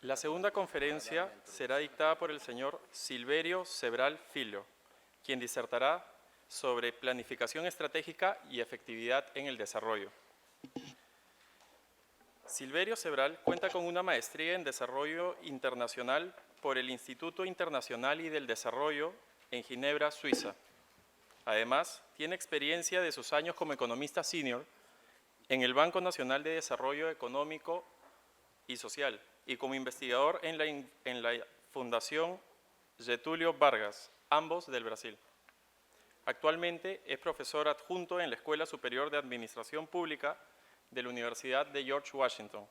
La segunda conferencia será dictada por el señor Silverio Sebral Filho, quien disertará sobre planificación estratégica y efectividad en el desarrollo. Silverio Sebral cuenta con una maestría en Desarrollo Internacional por el Instituto Internacional y del Desarrollo en Ginebra, Suiza. Además, tiene experiencia de sus años como economista senior en el Banco Nacional de Desarrollo Económico y Social y como investigador en la Fundación Getúlio Vargas, ambos del Brasil. Actualmente es profesor adjunto en la Escuela Superior de Administración Pública de la Universidad de George Washington,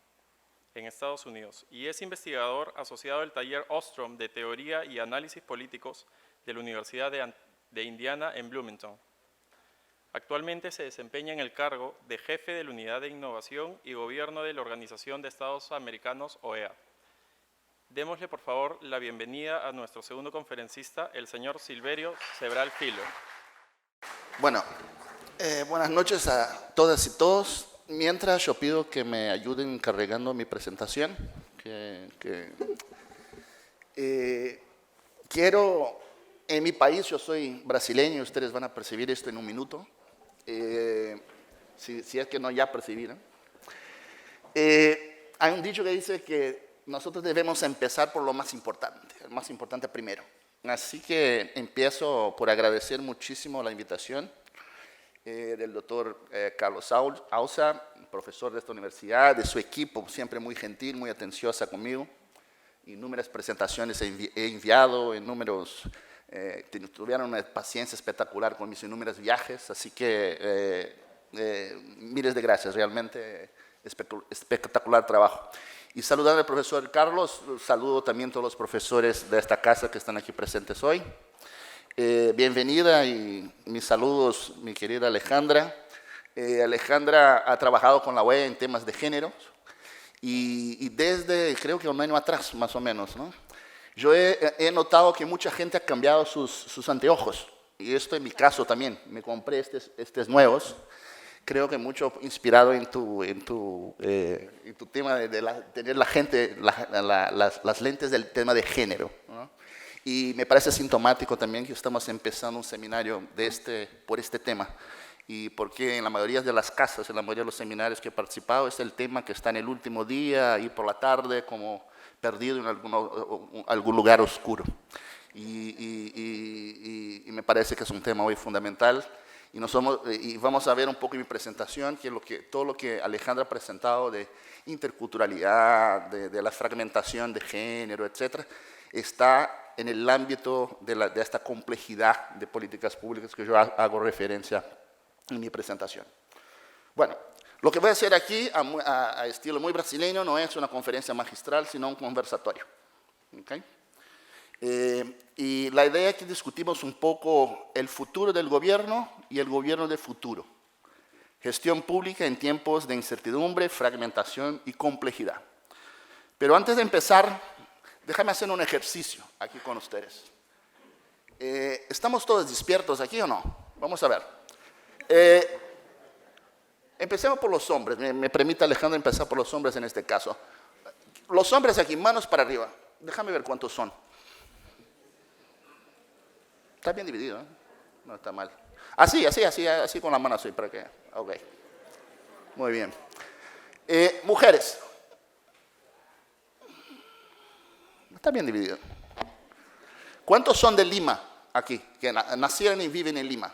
en Estados Unidos, y es investigador asociado del taller Ostrom de Teoría y Análisis Políticos de la Universidad de Indiana en Bloomington. Actualmente se desempeña en el cargo de jefe de la Unidad de Innovación y Gobierno de la Organización de Estados Americanos, OEA. Démosle, por favor, la bienvenida a nuestro segundo conferencista, el señor Silverio Sebral Filho. Bueno, buenas noches a todas y todos. Mientras yo pido que me ayuden cargando mi presentación, quiero, en mi país, yo soy brasileño, ustedes van a percibir esto en un minuto, si es que no ya percibieron. Hay un dicho que dice que nosotros debemos empezar por lo más importante, el más importante primero. Así que empiezo por agradecer muchísimo la invitación del doctor Carlos Ausa, profesor de esta universidad, de su equipo, siempre muy gentil, muy atenciosa conmigo. Inúmeras presentaciones he enviado, tuvieron una paciencia espectacular con mis inúmeros viajes, así que miles de gracias, realmente espectacular trabajo. Y saludar al profesor Carlos, saludo también a todos los profesores de esta casa que están aquí presentes hoy. Bienvenida y mis saludos, mi querida Alejandra. Alejandra ha trabajado con la OEA en temas de género y desde, creo que un año atrás, más o menos, ¿no? Yo he notado que mucha gente ha cambiado sus anteojos y esto en mi caso también. Me compré estos nuevos. Creo que mucho inspirado en tu tema de tener la gente, las lentes del tema de género, ¿no? Y me parece sintomático también que estamos empezando un seminario por este tema. Y porque en la mayoría de las casas, en la mayoría de los seminarios que he participado, es el tema que está en el último día y por la tarde como perdido en algún lugar oscuro. Y me parece que es un tema hoy fundamental. Y vamos a ver un poco en mi presentación todo lo que Alejandra ha presentado de interculturalidad, de la fragmentación de género, etcétera, está en el ámbito de esta complejidad de políticas públicas que yo hago referencia en mi presentación. Bueno, lo que voy a hacer aquí, a estilo muy brasileño, no es una conferencia magistral, sino un conversatorio. ¿Okay? Y la idea es que discutimos un poco el futuro del gobierno y el gobierno del futuro. Gestión pública en tiempos de incertidumbre, fragmentación y complejidad. Pero antes de empezar, déjame hacer un ejercicio aquí con ustedes. ¿Estamos todos despiertos aquí o no? Vamos a ver. Empecemos por los hombres. Me permite Alejandro empezar por los hombres en este caso. Los hombres aquí, manos para arriba. Déjame ver cuántos son. Está bien dividido, ¿eh? No está mal. Así con la mano así para que. Ok. Muy bien. Mujeres. Está bien dividido. ¿Cuántos son de Lima aquí? Que nacieron y viven en Lima.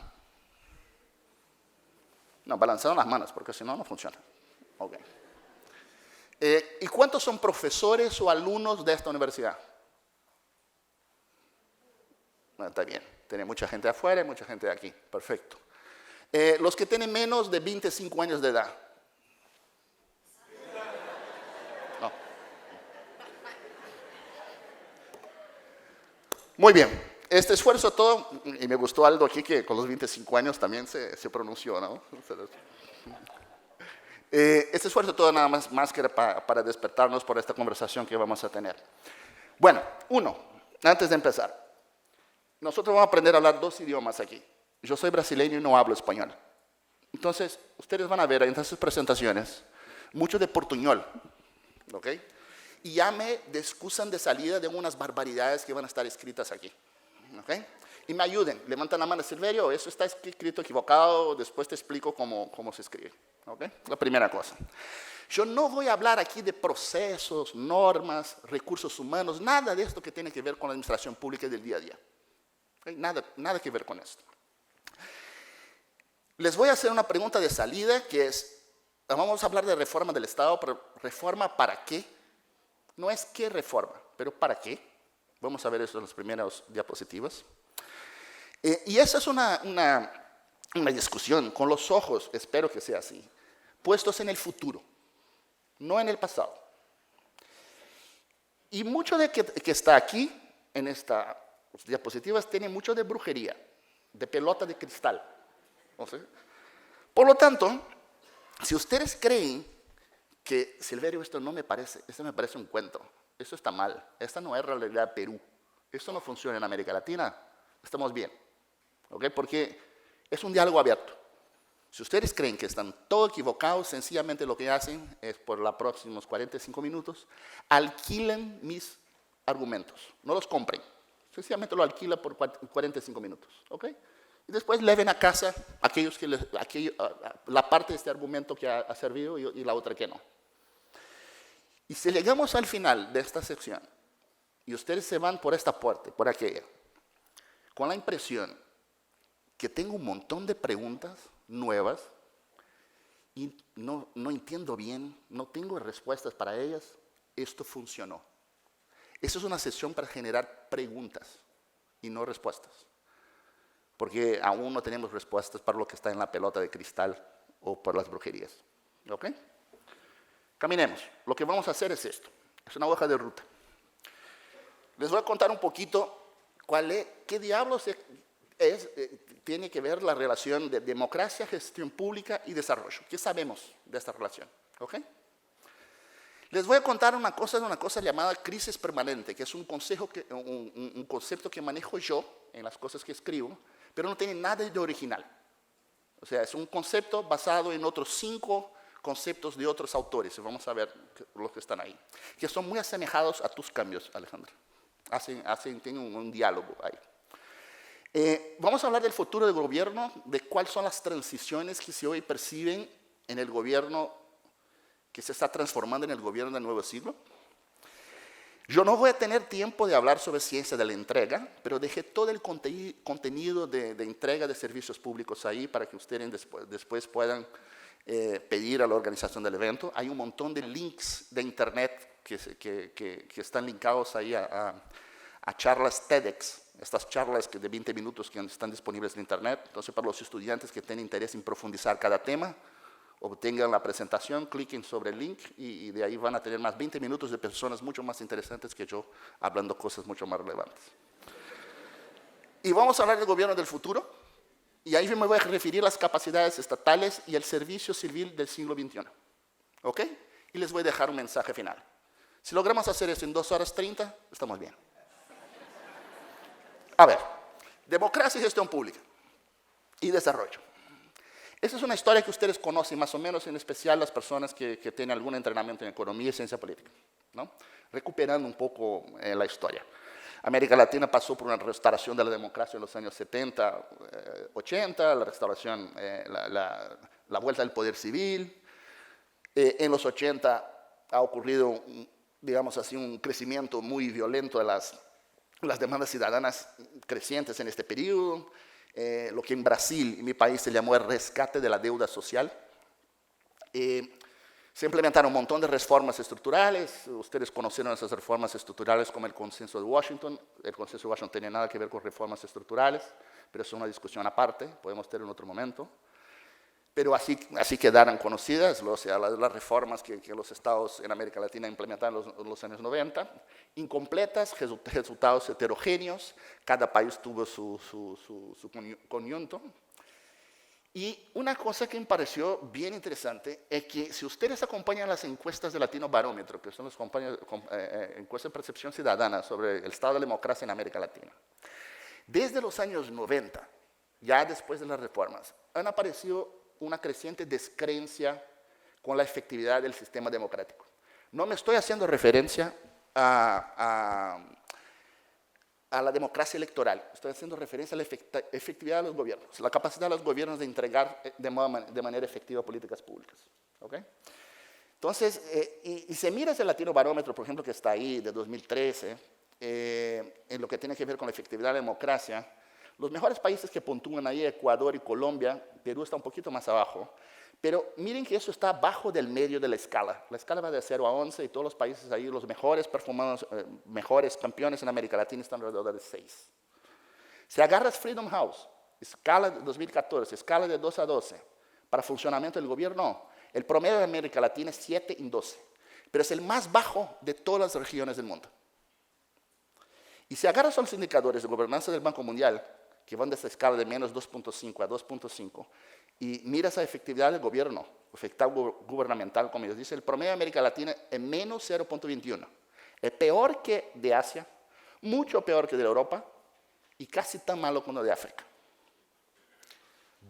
No, balancearon las manos porque si no, no funciona. Ok. ¿Y cuántos son profesores o alumnos de esta universidad? Bueno, está bien. Tiene mucha gente de afuera y mucha gente de aquí. Perfecto. Los que tienen menos de 25 años de edad. No. Muy bien. Este esfuerzo todo, y me gustó algo aquí que con los 25 años también se pronunció, ¿no? Este esfuerzo todo nada más que para despertarnos por esta conversación que vamos a tener. Bueno, antes de empezar. Nosotros vamos a aprender a hablar 2 idiomas aquí. Yo soy brasileño y no hablo español. Entonces, ustedes van a ver en estas presentaciones mucho de portuñol, ¿ok? y ya me excusan de salida de unas barbaridades que van a estar escritas aquí. ¿Okay? Y me ayuden, levantan la mano, Silverio, eso está escrito equivocado, después te explico cómo se escribe. ¿Okay? La primera cosa. Yo no voy a hablar aquí de procesos, normas, recursos humanos, nada de esto que tiene que ver con la administración pública del día a día. ¿Okay? Nada que ver con esto. Les voy a hacer una pregunta de salida que es, vamos a hablar de reforma del Estado, pero ¿reforma para qué? No es qué reforma, pero ¿para qué? Vamos a ver eso en las primeras diapositivas. Y esa es una discusión con los ojos, espero que sea así, puestos en el futuro, no en el pasado. Y mucho de que está aquí, en estas diapositivas, tiene mucho de brujería, de pelota de cristal. ¿No sé? Por lo tanto, si ustedes creen que, Silverio, esto me parece un cuento, esto está mal, esta no es realidad de Perú, esto no funciona en América Latina, estamos bien. ¿Okay? Porque es un diálogo abierto. Si ustedes creen que están todo equivocados, sencillamente lo que hacen es por los próximos 45 minutos, alquilen mis argumentos, no los compren, sencillamente lo alquilan por 45 minutos. ¿Okay? Y después le ven a casa aquellos la parte de este argumento que ha servido y la otra que no. Y si llegamos al final de esta sección y ustedes se van por esta puerta, por aquella, con la impresión que tengo un montón de preguntas nuevas y no entiendo bien, no tengo respuestas para ellas, esto funcionó. Esto es una sesión para generar preguntas y no respuestas. Porque aún no tenemos respuestas para lo que está en la pelota de cristal o por las brujerías. ¿Ok? Caminemos. Lo que vamos a hacer es esto. Es una hoja de ruta. Les voy a contar un poquito qué diablos tiene que ver la relación de democracia, gestión pública y desarrollo. ¿Qué sabemos de esta relación? ¿Ok? Les voy a contar una cosa llamada crisis permanente, que es un concepto que manejo yo en las cosas que escribo, pero no tiene nada de original. O sea, es un concepto basado en otros 5 conceptos de otros autores, y vamos a ver los que están ahí, que son muy asemejados a tus cambios, Alejandra. Tienen un diálogo ahí. Vamos a hablar del futuro del gobierno, de cuáles son las transiciones que se hoy perciben en el gobierno que se está transformando en el gobierno del nuevo siglo. Yo no voy a tener tiempo de hablar sobre ciencia de la entrega, pero dejé todo el contenido de entrega de servicios públicos ahí para que ustedes después puedan pedir a la organización del evento. Hay un montón de links de internet que están linkados ahí a charlas TEDx, estas charlas de 20 minutos que están disponibles en internet. Entonces, para los estudiantes que tienen interés en profundizar cada tema, obtengan la presentación, cliquen sobre el link y de ahí van a tener más 20 minutos de personas mucho más interesantes que yo, hablando cosas mucho más relevantes. Y vamos a hablar del gobierno del futuro, y ahí me voy a referir a las capacidades estatales y el servicio civil del siglo XXI. ¿Ok? Y les voy a dejar un mensaje final. Si logramos hacer eso en 2 horas 30, estamos bien. A ver, democracia y gestión pública y desarrollo. Esa es una historia que ustedes conocen más o menos, en especial las personas que tienen algún entrenamiento en economía y ciencia política, ¿no? Recuperando un poco la historia. América Latina pasó por una restauración de la democracia en los años 70, 80, la restauración, la vuelta del poder civil. En los 80 ha ocurrido, digamos así, un crecimiento muy violento de las demandas ciudadanas crecientes en este periodo. Lo que en Brasil, en mi país, se llamó el rescate de la deuda social. Se implementaron un montón de reformas estructurales. Ustedes conocieron esas reformas estructurales como el Consenso de Washington. El Consenso de Washington no tiene nada que ver con reformas estructurales, pero es una discusión aparte, podemos tener en otro momento. Pero así quedaron conocidas, o sea, las reformas que los estados en América Latina implementaron en los años 90, incompletas, resultados heterogéneos, cada país tuvo su conjunto. Y una cosa que me pareció bien interesante es que si ustedes acompañan las encuestas de Latino Barómetro, que son las encuestas de percepción ciudadana sobre el estado de la democracia en América Latina, desde los años 90, ya después de las reformas, han aparecido una creciente descreencia con la efectividad del sistema democrático. No me estoy haciendo referencia a la democracia electoral. Estoy haciendo referencia a la efectividad de los gobiernos, la capacidad de los gobiernos de entregar de manera efectiva políticas públicas. ¿Okay? Entonces, y se mira ese Latino Barómetro, por ejemplo, que está ahí, de 2013, en lo que tiene que ver con la efectividad de la democracia, los mejores países que puntúan ahí, Ecuador y Colombia, Perú está un poquito más abajo, pero miren que eso está abajo del medio de la escala. La escala va de 0 a 11 y todos los países ahí, los mejores performados, mejores campeones en América Latina están alrededor de 6. Si agarras Freedom House, escala de 2014, escala de 2 a 12, para funcionamiento del gobierno, el promedio de América Latina es 7 en 12, pero es el más bajo de todas las regiones del mundo. Y si agarras los indicadores de gobernanza del Banco Mundial, que van de esa escala de menos 2.5 a 2.5, y miras la efectividad del gobierno, efectividad gubernamental, como ellos dicen, el promedio de América Latina es menos 0.21. Es peor que de Asia, mucho peor que de Europa, y casi tan malo como de África.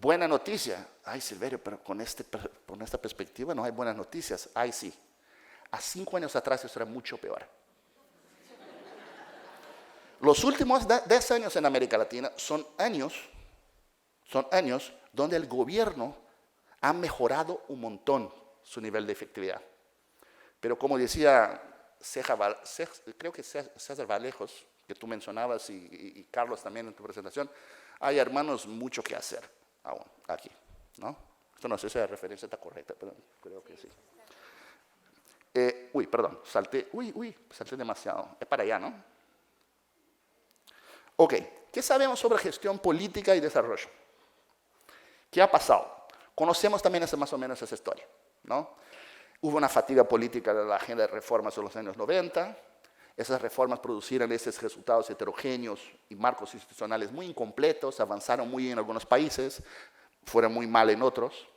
Buena noticia. Ay, Silverio, pero con esta perspectiva no hay buenas noticias. Ay, sí. A 5 años atrás eso era mucho peor. Los últimos 10 años en América Latina son años donde el gobierno ha mejorado un montón su nivel de efectividad. Pero como decía creo que César Vallejos, que tú mencionabas, y Carlos también en tu presentación, hay, hermanos, mucho que hacer aún aquí, ¿no? Esto no sé si la referencia está correcta, pero creo que sí. Perdón, salté demasiado. Es para allá, ¿no? Ok, ¿qué sabemos sobre gestión política y desarrollo? ¿Qué ha pasado? Conocemos también más o menos esa historia, ¿no? Hubo una fatiga política de la agenda de reformas en los años 90. Esas reformas producieron esos resultados heterogéneos y marcos institucionales muy incompletos, avanzaron muy bien en algunos países, fueron muy mal en otros.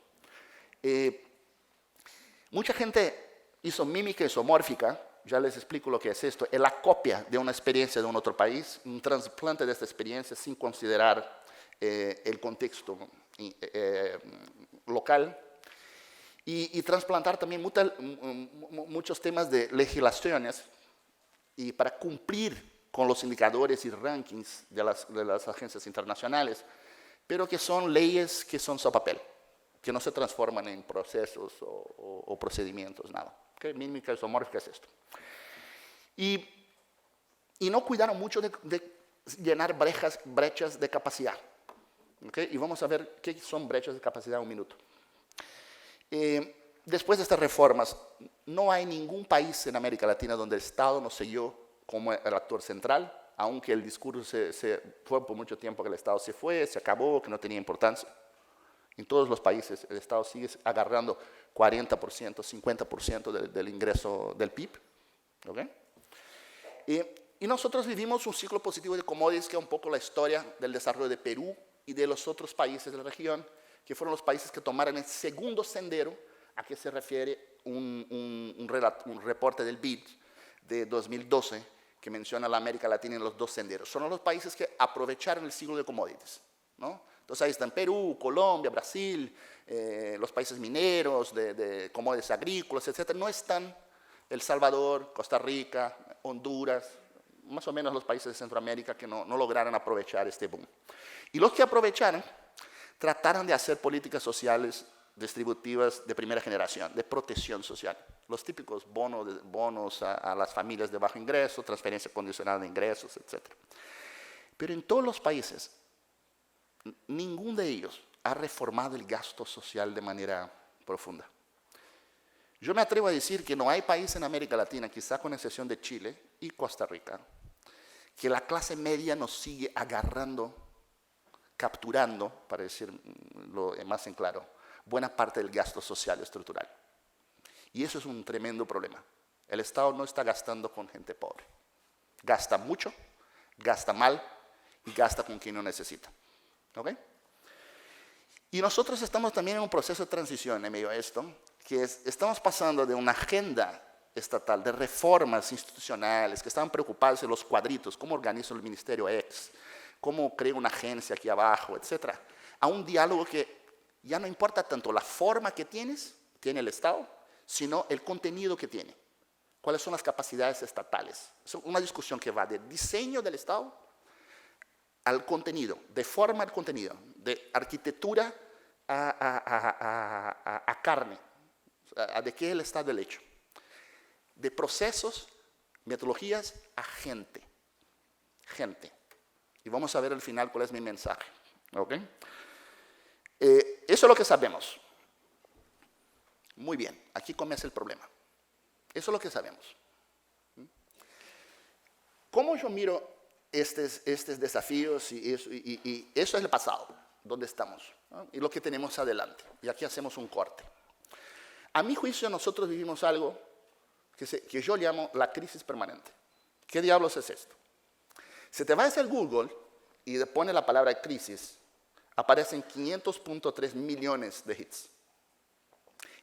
Mucha gente hizo mímica isomórfica, ya les explico lo que es esto, es la copia de una experiencia de un otro país, un trasplante de esta experiencia sin considerar el contexto local, y trasplantar también muchos temas de legislaciones y para cumplir con los indicadores y rankings de las agencias internacionales, pero que son leyes que son sobre papel, que no se transforman en procesos o procedimientos, nada. ¿Okay? Mímica isomórfica es esto. Y no cuidaron mucho de llenar brechas de capacidad. ¿Okay? Y vamos a ver qué son brechas de capacidad en un minuto. Después de estas reformas, no hay ningún país en América Latina donde el Estado no siguió como el actor central, aunque el discurso fue por mucho tiempo que el Estado se fue, se acabó, que no tenía importancia. En todos los países el Estado sigue agarrando 40%, 50% del ingreso del PIB. ¿Okay? Y nosotros vivimos un ciclo positivo de commodities, que es un poco la historia del desarrollo de Perú y de los otros países de la región, que fueron los países que tomaron el segundo sendero a que se refiere un reporte del BID de 2012 que menciona a la América Latina en los dos senderos. Son los países que aprovecharon el ciclo de commodities, ¿no? Entonces ahí están Perú, Colombia, Brasil, los países mineros, de commodities agrícolas, etc. No están El Salvador, Costa Rica, Honduras, más o menos los países de Centroamérica que no lograron aprovechar este boom. Y los que aprovecharon trataron de hacer políticas sociales distributivas de primera generación, de protección social. Los típicos bonos a las familias de bajo ingreso, transferencia condicional de ingresos, etc. Pero en todos los países, ninguno de ellos ha reformado el gasto social de manera profunda. Yo me atrevo a decir que no hay país en América Latina, quizá con excepción de Chile y Costa Rica, que la clase media nos sigue agarrando, capturando, para decirlo más en claro, buena parte del gasto social estructural. Y eso es un tremendo problema. El Estado no está gastando con gente pobre. Gasta mucho, gasta mal y gasta con quien no necesita. ¿Okay? Y nosotros estamos también en un proceso de transición en medio de esto, que estamos pasando de una agenda estatal de reformas institucionales que estaban preocupados en los cuadritos, cómo organizo el Ministerio X, cómo creo una agencia aquí abajo, etc., a un diálogo que ya no importa tanto la forma que tiene el Estado, sino el contenido que tiene. ¿Cuáles son las capacidades estatales? Es una discusión que va del diseño del Estado al contenido, de forma al contenido, de arquitectura a carne, de qué es el Estado del hecho, de procesos, metodologías a gente. Y vamos a ver al final cuál es mi mensaje. ¿Okay? Eso es lo que sabemos. Muy bien, aquí comienza el problema. Eso es lo que sabemos. ¿Cómo yo miro estos desafíos y eso es el pasado, donde estamos, ¿no? Y lo que tenemos adelante? Y aquí hacemos un corte. A mi juicio, nosotros vivimos algo que yo llamo la crisis permanente. ¿Qué diablos es esto? Si te vas al Google y le pones la palabra crisis, aparecen 500.3 millones de hits.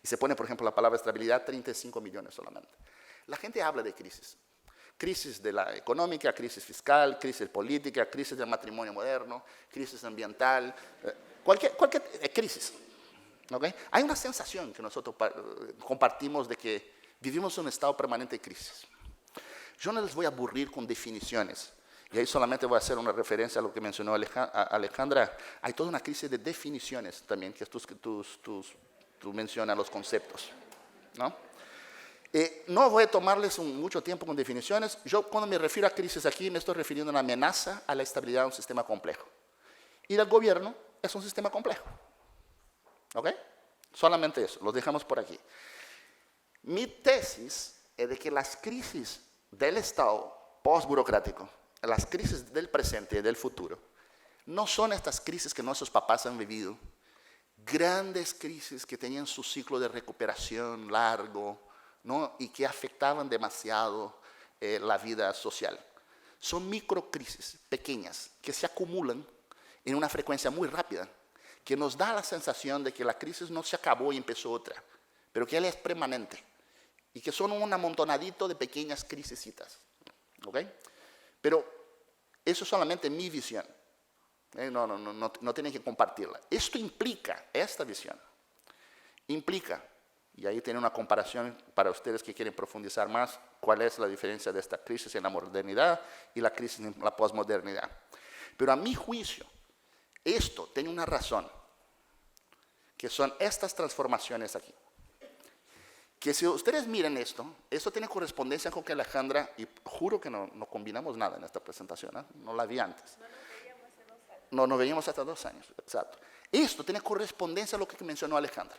Y se pone, por ejemplo, la palabra estabilidad, 35 millones solamente. La gente habla de crisis. Crisis de la económica, crisis fiscal, crisis política, crisis del matrimonio moderno, crisis ambiental, cualquier crisis. ¿Okay? Hay una sensación que nosotros compartimos de que vivimos en un estado permanente de crisis. Yo no les voy a aburrir con definiciones. Y ahí solamente voy a hacer una referencia a lo que mencionó Alejandra. Hay toda una crisis de definiciones también, que tú mencionas los conceptos, ¿no? No voy a tomarles mucho tiempo con definiciones. Yo cuando me refiero a crisis aquí me estoy refiriendo a una amenaza a la estabilidad de un sistema complejo. Y el gobierno es un sistema complejo. ¿Ok? Solamente eso, lo dejamos por aquí. Mi tesis es de que las crisis del Estado post-burocrático, las crisis del presente y del futuro, no son estas crisis que nuestros papás han vivido, grandes crisis que tenían su ciclo de recuperación largo, ¿no? Y que afectaban demasiado la vida social. Son microcrisis pequeñas que se acumulan en una frecuencia muy rápida, que nos da la sensación de que la crisis no se acabó y empezó otra, pero que ella es permanente y que son un amontonadito de pequeñas crisisitas. ¿Okay? Pero eso es solamente mi visión. No tienen que compartirla. Esto implica, esta visión, implica, y ahí tiene una comparación para ustedes que quieren profundizar más, cuál es la diferencia de esta crisis en la modernidad y la crisis en la posmodernidad. Pero a mi juicio, esto tiene una razón, que son estas transformaciones aquí. Que si ustedes miran esto tiene correspondencia con que Alejandra, y juro que no combinamos nada en esta presentación, ¿eh? No la vi antes. No nos veíamos hasta 2 años, exacto. Esto tiene correspondencia a lo que mencionó Alejandra.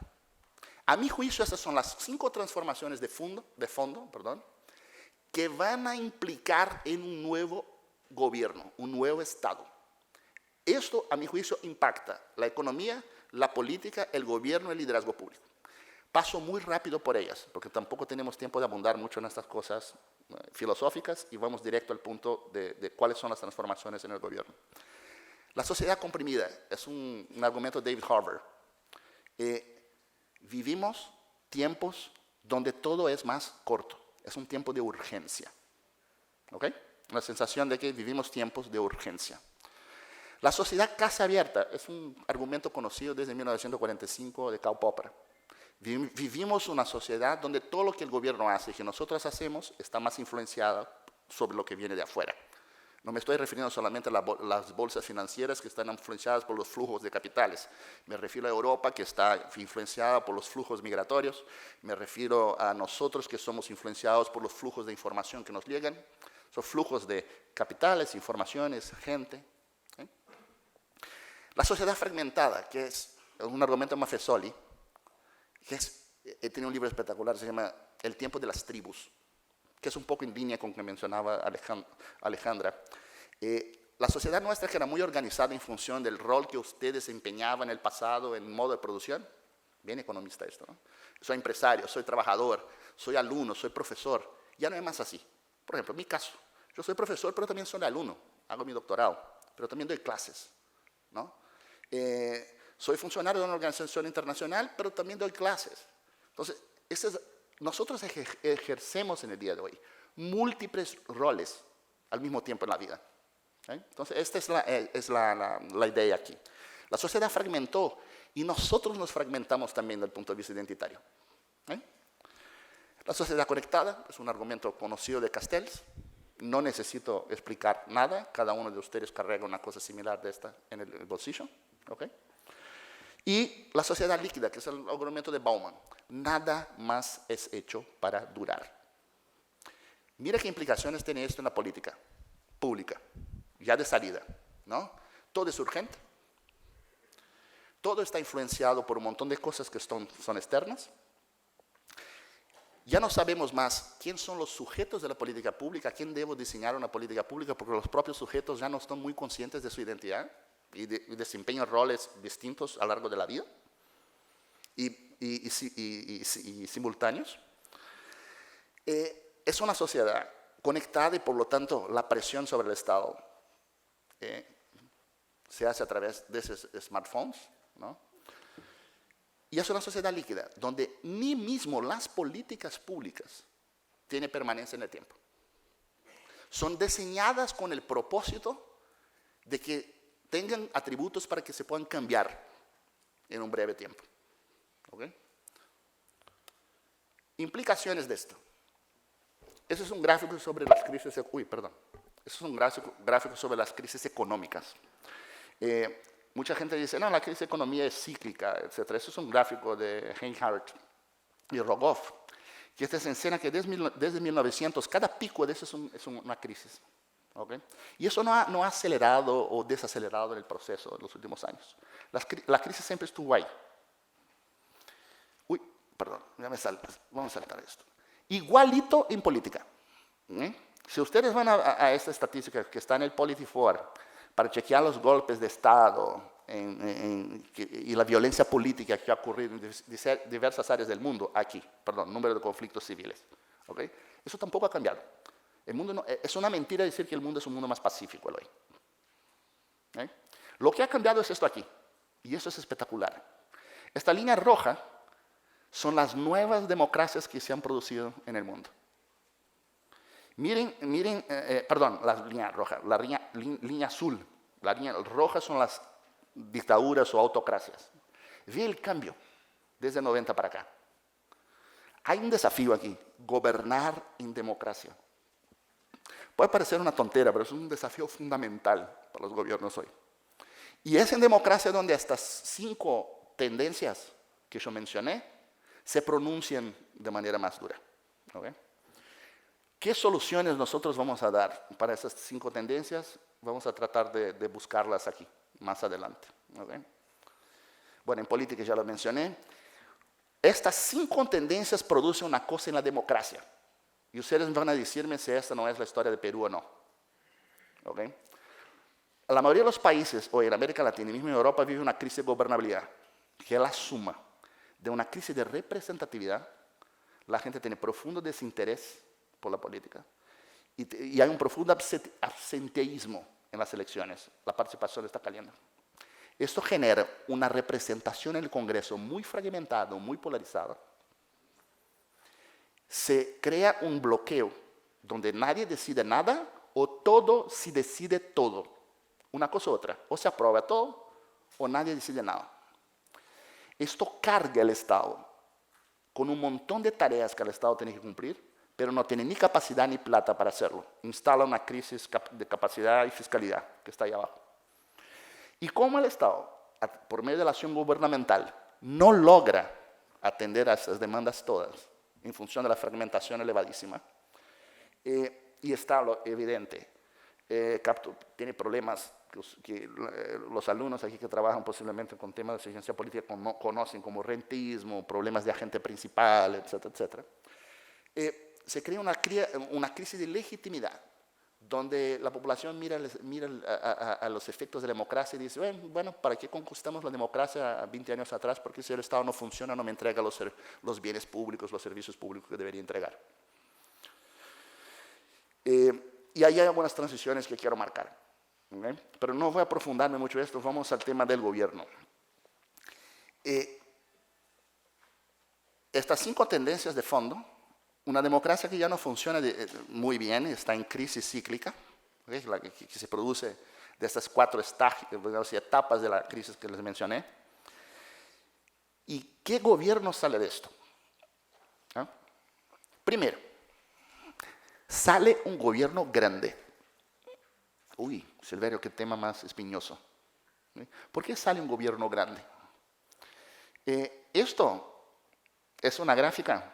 A mi juicio, estas son las 5 transformaciones de fondo, que van a implicar en un nuevo gobierno, un nuevo Estado. Esto, a mi juicio, impacta la economía, la política, el gobierno y el liderazgo público. Paso muy rápido por ellas, porque tampoco tenemos tiempo de abundar mucho en estas cosas filosóficas y vamos directo al punto de cuáles son las transformaciones en el gobierno. La sociedad comprimida es un argumento de David Harvey. Vivimos tiempos donde todo es más corto, es un tiempo de urgencia. ¿Ok? La sensación de que vivimos tiempos de urgencia. La sociedad casa abierta es un argumento conocido desde 1945 de Karl Popper. Vivimos una sociedad donde todo lo que el gobierno hace y que nosotros hacemos está más influenciada sobre lo que viene de afuera. No me estoy refiriendo solamente a las bolsas financieras que están influenciadas por los flujos de capitales. Me refiero a Europa, que está influenciada por los flujos migratorios. Me refiero a nosotros, que somos influenciados por los flujos de información que nos llegan. Son flujos de capitales, informaciones, gente. La sociedad fragmentada, que es un argumento de Maffesoli, tiene un libro espectacular, se llama El tiempo de las tribus, que es un poco en línea con lo que mencionaba Alejandra. La sociedad nuestra, que era muy organizada en función del rol que ustedes desempeñaban en el pasado en modo de producción, bien economista esto, ¿no? Soy empresario, soy trabajador, soy alumno, soy profesor, ya no es más así. Por ejemplo, en mi caso, yo soy profesor, pero también soy alumno, hago mi doctorado, pero también doy clases, ¿no? Soy funcionario de una organización internacional, pero también doy clases. Entonces, nosotros ejercemos en el día de hoy múltiples roles al mismo tiempo en la vida. Entonces, esta es la idea aquí. La sociedad fragmentó y nosotros nos fragmentamos también desde el punto de vista identitario. La sociedad conectada es un argumento conocido de Castells. No necesito explicar nada. Cada uno de ustedes carga una cosa similar de esta en el bolsillo. ¿Okay? Y la sociedad líquida, que es el argumento de Bauman. Nada más es hecho para durar. Mira qué implicaciones tiene esto en la política pública, ya de salida, ¿no? Todo es urgente. Todo está influenciado por un montón de cosas que son externas. Ya no sabemos más quién son los sujetos de la política pública, quién debo diseñar una política pública, porque los propios sujetos ya no están muy conscientes de su identidad y desempeñan roles distintos a lo largo de la vida y simultáneos. Es una sociedad conectada y por lo tanto la presión sobre el Estado se hace a través de esos smartphones, ¿no? Y es una sociedad líquida, donde ni mismo las políticas públicas tienen permanencia en el tiempo. Son diseñadas con el propósito de que tengan atributos para que se puedan cambiar en un breve tiempo. ¿Okay? Implicaciones de esto. Ese es un gráfico sobre las crisis. Ese es un gráfico sobre las crisis económicas. Mucha gente dice, no, la crisis de economía es cíclica, etc. Eso es un gráfico de Reinhardt y Rogoff, que se enseña que desde 1900, cada pico de eso es una crisis. ¿Okay? Y eso no ha acelerado o desacelerado en el proceso en los últimos años. La crisis siempre estuvo ahí. Vamos a saltar esto. Igualito en política. Si ustedes van a esta estadística que está en el Polity4 para chequear los golpes de Estado y la violencia política que ha ocurrido en diversas áreas del mundo, número de conflictos civiles. ¿Okay? Eso tampoco ha cambiado. El mundo no, es una mentira decir que el mundo es un mundo más pacífico hoy. ¿Okay? Lo que ha cambiado es esto aquí, y eso es espectacular. Esta línea roja son las nuevas democracias que se han producido en el mundo. Miren, la línea roja, la línea azul, la línea roja son las dictaduras o autocracias. Ve el cambio desde el 90 para acá. Hay un desafío aquí, gobernar en democracia. Puede parecer una tontera, pero es un desafío fundamental para los gobiernos hoy. Y es en democracia donde estas 5 tendencias que yo mencioné se pronuncian de manera más dura. ¿Okay? ¿Qué soluciones nosotros vamos a dar para esas 5 tendencias? Vamos a tratar de buscarlas aquí, más adelante. ¿Okay? Bueno, en política ya lo mencioné. Estas 5 tendencias producen una cosa en la democracia. Y ustedes van a decirme si esta no es la historia de Perú o no. ¿Okay? La mayoría de los países hoy en América Latina y mismo en Europa vive una crisis de gobernabilidad, que es la suma de una crisis de representatividad. La gente tiene profundo desinterés por la política y hay un profundo absenteísmo en las elecciones. La participación está cayendo. Esto genera una representación en el Congreso muy fragmentada, muy polarizada. Se crea un bloqueo donde nadie decide nada o todo se decide todo. Una cosa u otra, o se aprueba todo o nadie decide nada. Esto carga al Estado con un montón de tareas que el Estado tiene que cumplir, pero no tiene ni capacidad ni plata para hacerlo. Instala una crisis de capacidad y fiscalidad que está ahí abajo. Y como el Estado, por medio de la acción gubernamental, no logra atender a esas demandas todas, en función de la fragmentación elevadísima, y está lo evidente, tiene problemas que los alumnos aquí que trabajan posiblemente con temas de ciencia política conocen como rentismo, problemas de agente principal, etcétera, etcétera. Se crea una crisis de legitimidad, donde la población mira a los efectos de la democracia y dice, bueno, ¿para qué conquistamos la democracia 20 años atrás? Porque si el Estado no funciona, no me entrega los bienes públicos, los servicios públicos que debería entregar. Y ahí hay algunas transiciones que quiero marcar. ¿Okay? Pero no voy a profundarme mucho en esto, vamos al tema del gobierno. Estas 5 tendencias de fondo, una democracia que ya no funciona muy bien, está en crisis cíclica, ¿okay? que se produce de estas 4 etapas de la crisis que les mencioné. ¿Y qué gobierno sale de esto? ¿Ah? Primero, sale un gobierno grande. Uy, Silverio, qué tema más espinoso. ¿Por qué sale un gobierno grande? Esto es una gráfica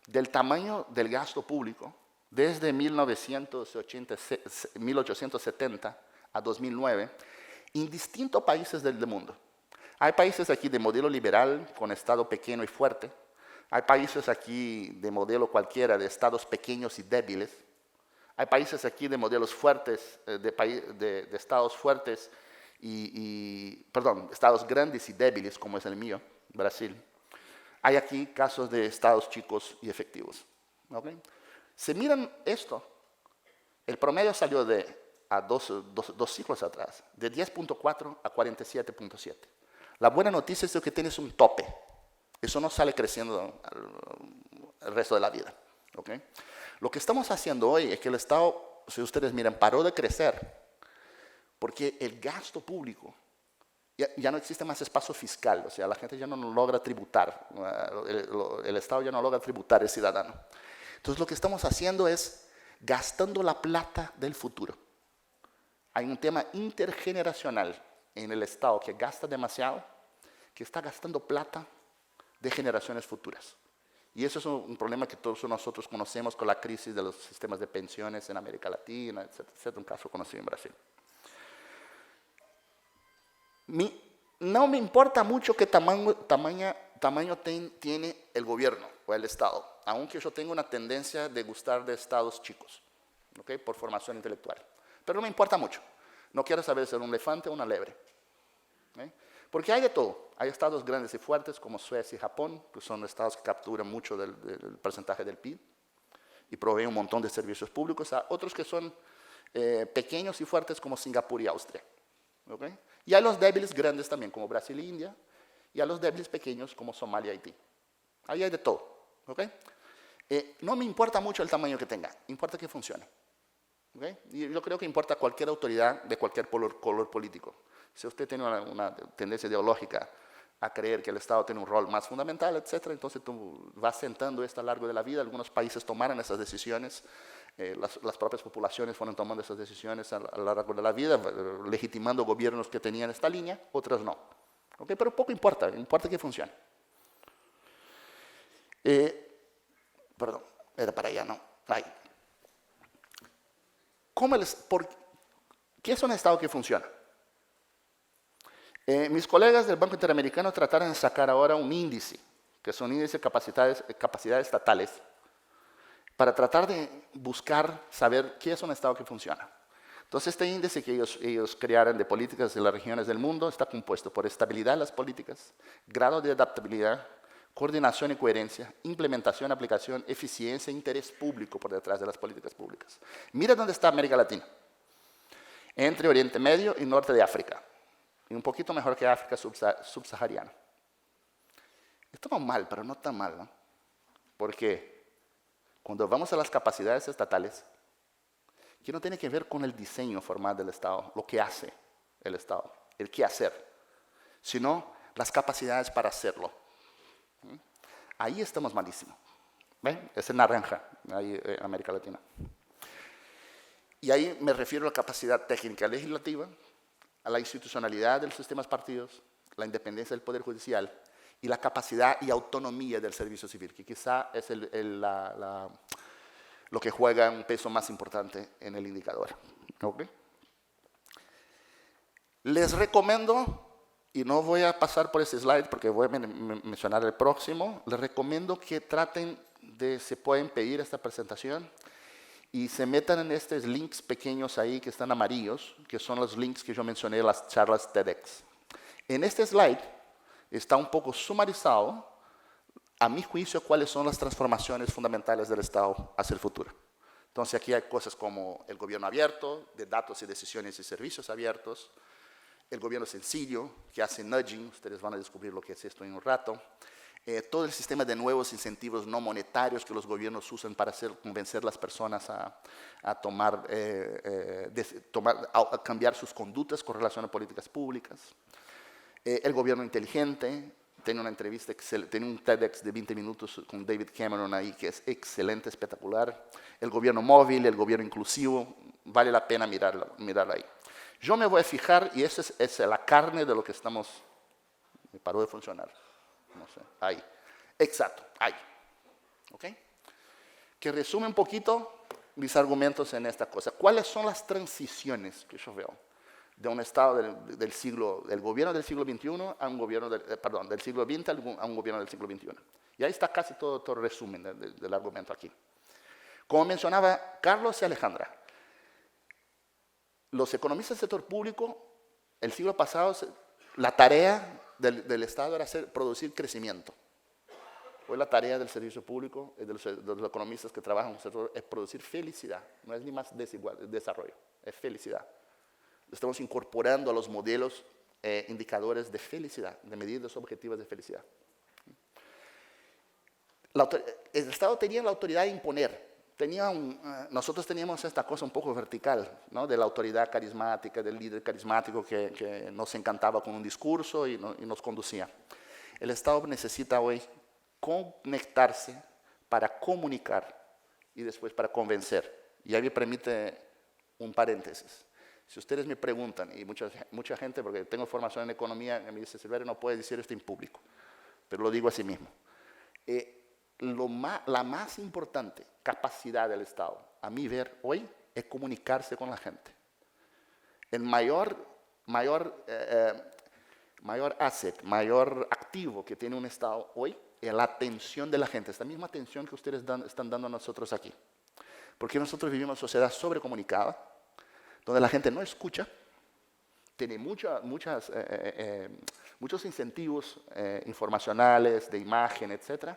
del tamaño del gasto público desde 1870 a 2009 en distintos países del mundo. Hay países aquí de modelo liberal, con Estado pequeño y fuerte. Hay países aquí de modelo cualquiera, de estados pequeños y débiles. Hay países aquí de modelos fuertes, de estados fuertes estados grandes y débiles, como es el mío, Brasil. Hay aquí casos de estados chicos y efectivos. ¿Okay? Si miran esto, el promedio salió a dos ciclos atrás, de 10.4 a 47.7. La buena noticia es que tienes un tope. Eso no sale creciendo el resto de la vida. ¿Okay? Lo que estamos haciendo hoy es que el Estado, si ustedes miran, paró de crecer porque el gasto público, ya no existe más espacio fiscal, o sea, la gente ya no logra tributar, el Estado ya no logra tributar al ciudadano. Entonces lo que estamos haciendo es gastando la plata del futuro. Hay un tema intergeneracional en el Estado que gasta demasiado, que está gastando plata de generaciones futuras. Y eso es un problema que todos nosotros conocemos con la crisis de los sistemas de pensiones en América Latina, etc. Un caso conocido en Brasil. No me importa mucho qué tamaño tiene el gobierno o el Estado, aunque yo tengo una tendencia de gustar de estados chicos, ¿okay? Por formación intelectual. Pero no me importa mucho. No quiero saber si es un elefante o una lebre. ¿Okay? Porque hay de todo. Hay estados grandes y fuertes como Suecia y Japón, que son estados que capturan mucho del porcentaje del PIB y proveen un montón de servicios públicos. Hay otros que son pequeños y fuertes como Singapur y Austria. ¿Okay? Y hay los débiles grandes también, como Brasil e India, y a los débiles pequeños, como Somalia y Haití. Ahí hay de todo. ¿Okay? No me importa mucho el tamaño que tenga, importa que funcione. ¿Okay? Y yo creo que importa cualquier autoridad de cualquier color político. Si usted tiene una tendencia ideológica a creer que el Estado tiene un rol más fundamental, etc., entonces tú vas sentando esto a lo largo de la vida. Algunos países tomaron esas decisiones. Las propias populaciones fueron tomando esas decisiones a lo largo de la vida, legitimando gobiernos que tenían esta línea, otros no. ¿Okay? Pero poco importa, importa que funcione. Perdón, era para allá, ¿no? Ahí. ¿Qué es un Estado que funciona? Mis colegas del Banco Interamericano trataron de sacar ahora un índice, que son índices de capacidades estatales, para tratar de buscar, saber qué es un Estado que funciona. Entonces, este índice que ellos crearon de políticas de las regiones del mundo está compuesto por estabilidad de las políticas, grado de adaptabilidad, coordinación y coherencia, implementación, aplicación, eficiencia e interés público por detrás de las políticas públicas. Mira dónde está América Latina. Entre Oriente Medio y Norte de África. Y un poquito mejor que África subsahariana. Estamos mal, pero no tan mal, ¿no? Porque cuando vamos a las capacidades estatales, que no tiene que ver con el diseño formal del Estado, lo que hace el Estado, el qué hacer, sino las capacidades para hacerlo. Ahí estamos malísimos. ¿Ven? Es en naranja, ahí en América Latina. Y ahí me refiero a la capacidad técnica legislativa, a la institucionalidad de los sistemas partidos, la independencia del Poder Judicial y la capacidad y autonomía del servicio civil, que quizá es lo que juega un peso más importante en el indicador. ¿Okay? Les recomiendo, y no voy a pasar por ese slide porque voy a mencionar el próximo, les recomiendo que traten se pueden pedir esta presentación y se metan en estos links pequeños ahí que están amarillos, que son los links que yo mencioné en las charlas TEDx. En este slide está un poco sumarizado, a mi juicio, cuáles son las transformaciones fundamentales del Estado hacia el futuro. Entonces aquí hay cosas como el gobierno abierto, de datos y decisiones y servicios abiertos, el gobierno sencillo, que hace nudging, ustedes van a descubrir lo que es esto en un rato, todo el sistema de nuevos incentivos no monetarios que los gobiernos usan para convencer a las personas a cambiar sus conductas con relación a políticas públicas, el gobierno inteligente, Tiene una entrevista, tiene un TEDx de 20 minutos con David Cameron ahí, que es excelente, espectacular. El gobierno móvil, el gobierno inclusivo, vale la pena mirarla ahí. Yo me voy a fijar, y esa es la carne de lo que estamos... Me paró de funcionar. No sé, ahí. Exacto, ahí. ¿Ok? Que resume un poquito mis argumentos en esta cosa. ¿Cuáles son las transiciones que yo veo de un Estado del gobierno del siglo XXI a un gobierno del siglo XX a un gobierno del siglo XXI? Y ahí está casi todo el resumen del argumento aquí. Como mencionaba Carlos y Alejandra, los economistas del sector público, el siglo pasado, la tarea del Estado era producir crecimiento. Hoy la tarea del servicio público, de los economistas que trabajan en el sector, es producir felicidad. No es ni más desarrollo, es felicidad. Estamos incorporando a los modelos indicadores de felicidad, de medidas objetivas de felicidad. El Estado tenía la autoridad de imponer. Nosotros teníamos esta cosa un poco vertical, ¿no? De la autoridad carismática, del líder carismático que nos encantaba con un discurso y nos conducía. El Estado necesita hoy conectarse para comunicar y después para convencer. Y ahí me permite un paréntesis. Si ustedes me preguntan, y mucha gente, porque tengo formación en economía, me dice, Silverio, no puedes decir esto en público, pero lo digo a sí mismo. La más importante capacidad del Estado, a mi ver, hoy, es comunicarse con la gente. El mayor asset, mayor activo que tiene un Estado hoy es la atención de la gente, esta misma atención que ustedes están dando a nosotros aquí. Porque nosotros vivimos en una sociedad sobrecomunicada, donde la gente no escucha, tiene muchos incentivos informacionales, de imagen, etc.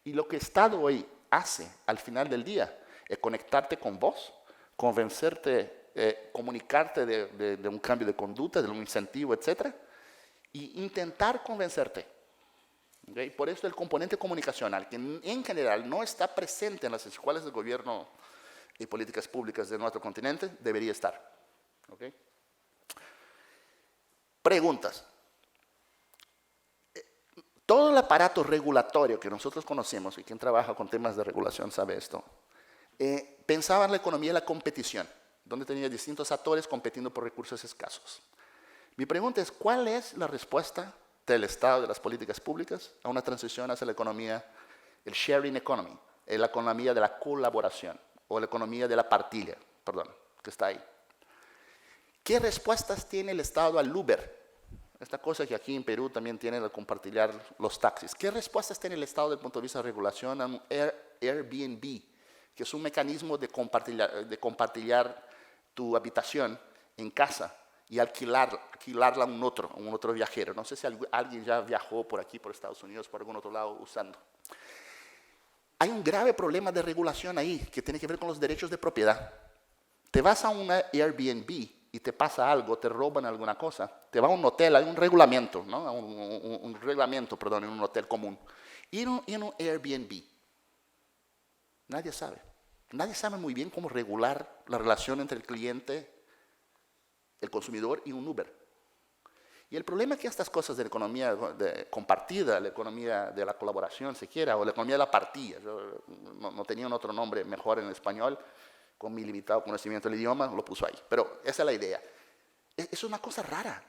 Y lo que el Estado hoy hace al final del día es conectarte con vos, convencerte, comunicarte de un cambio de conducta, de un incentivo, etc. Y intentar convencerte. ¿Okay? Por eso el componente comunicacional, que en general no está presente en las escuelas de gobierno y políticas públicas de nuestro continente, debería estar. ¿Okay? Preguntas. Todo el aparato regulatorio que nosotros conocemos, y quien trabaja con temas de regulación sabe esto, pensaba en la economía de la competición, donde tenía distintos actores compitiendo por recursos escasos. Mi pregunta es, ¿cuál es la respuesta del Estado, de las políticas públicas, a una transición hacia la economía, el sharing economy, la economía de la colaboración, o la economía de la partida, perdón, que está ahí? ¿Qué respuestas tiene el Estado al Uber? Esta cosa que aquí en Perú también tienen de compartir los taxis. ¿Qué respuestas tiene el Estado desde el punto de vista de regulación a un Airbnb, que es un mecanismo de compartir tu habitación en casa y alquilarla a un otro viajero? No sé si alguien ya viajó por aquí, por Estados Unidos, por algún otro lado usando. Hay un grave problema de regulación ahí, que tiene que ver con los derechos de propiedad. Te vas a un Airbnb y te pasa algo, te roban alguna cosa, te va a un hotel, hay un reglamento, ¿no? un reglamento, perdón, en un hotel común. Y en un Airbnb, nadie sabe muy bien cómo regular la relación entre el cliente, el consumidor y un Uber. Y el problema es que estas cosas de la economía compartida, la economía de la colaboración, si quiera, o la economía de la partida, yo no tenía un otro nombre mejor en español, con mi limitado conocimiento del idioma, lo puso ahí. Pero esa es la idea. Es una cosa rara.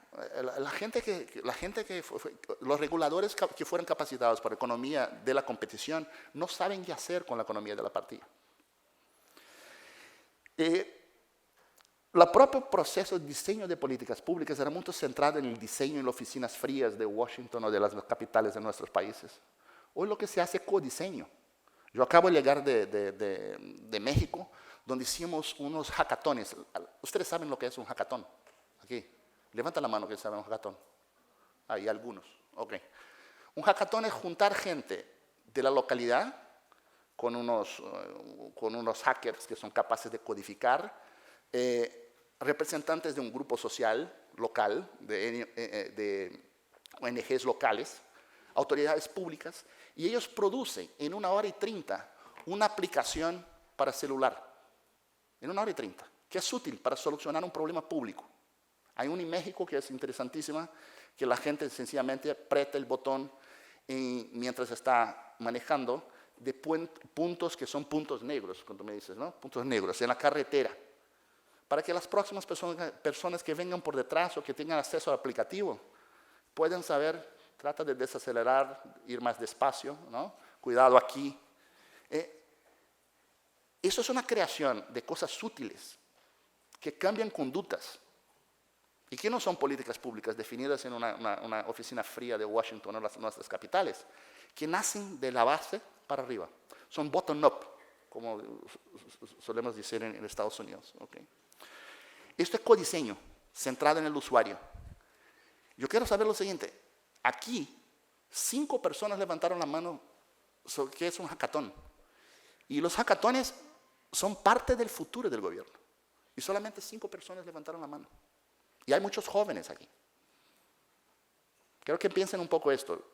Los reguladores que fueron capacitados para economía de la competición no saben qué hacer con la economía de la partida. El propio proceso de diseño de políticas públicas era muy centrado en el diseño en las oficinas frías de Washington o de las capitales de nuestros países. Hoy lo que se hace es codiseño. Yo acabo de llegar de México, donde hicimos unos hackatones. ¿Ustedes saben lo que es un hackatón? Aquí. Levanta la mano que saben un hackatón. Hay algunos. Ok. Un hackatón es juntar gente de la localidad con unos hackers que son capaces de codificar, representantes de un grupo social local, de ONGs locales, autoridades públicas, y ellos producen en 1 hora y 30 una aplicación para celular. En 1 hora y 30, que es útil para solucionar un problema público. Hay una en México que es interesantísima, que la gente sencillamente aprieta el botón mientras está manejando, de puntos que son puntos negros, cuando me dices, ¿no? Puntos negros en la carretera, para que las próximas personas que vengan por detrás o que tengan acceso al aplicativo puedan saber, trata de desacelerar, ir más despacio, ¿no? Cuidado aquí. Eso es una creación de cosas sutiles que cambian conductas y que no son políticas públicas definidas en una oficina fría de Washington o nuestras capitales, que nacen de la base para arriba. Son bottom-up, como solemos decir en Estados Unidos. ¿Okay? Esto es codiseño, centrado en el usuario. Yo quiero saber lo siguiente. Aquí, 5 personas levantaron la mano sobre qué es un hackathon. Y los hackatones son parte del futuro del gobierno. Y solamente 5 personas levantaron la mano. Y hay muchos jóvenes aquí. Quiero que piensen un poco esto.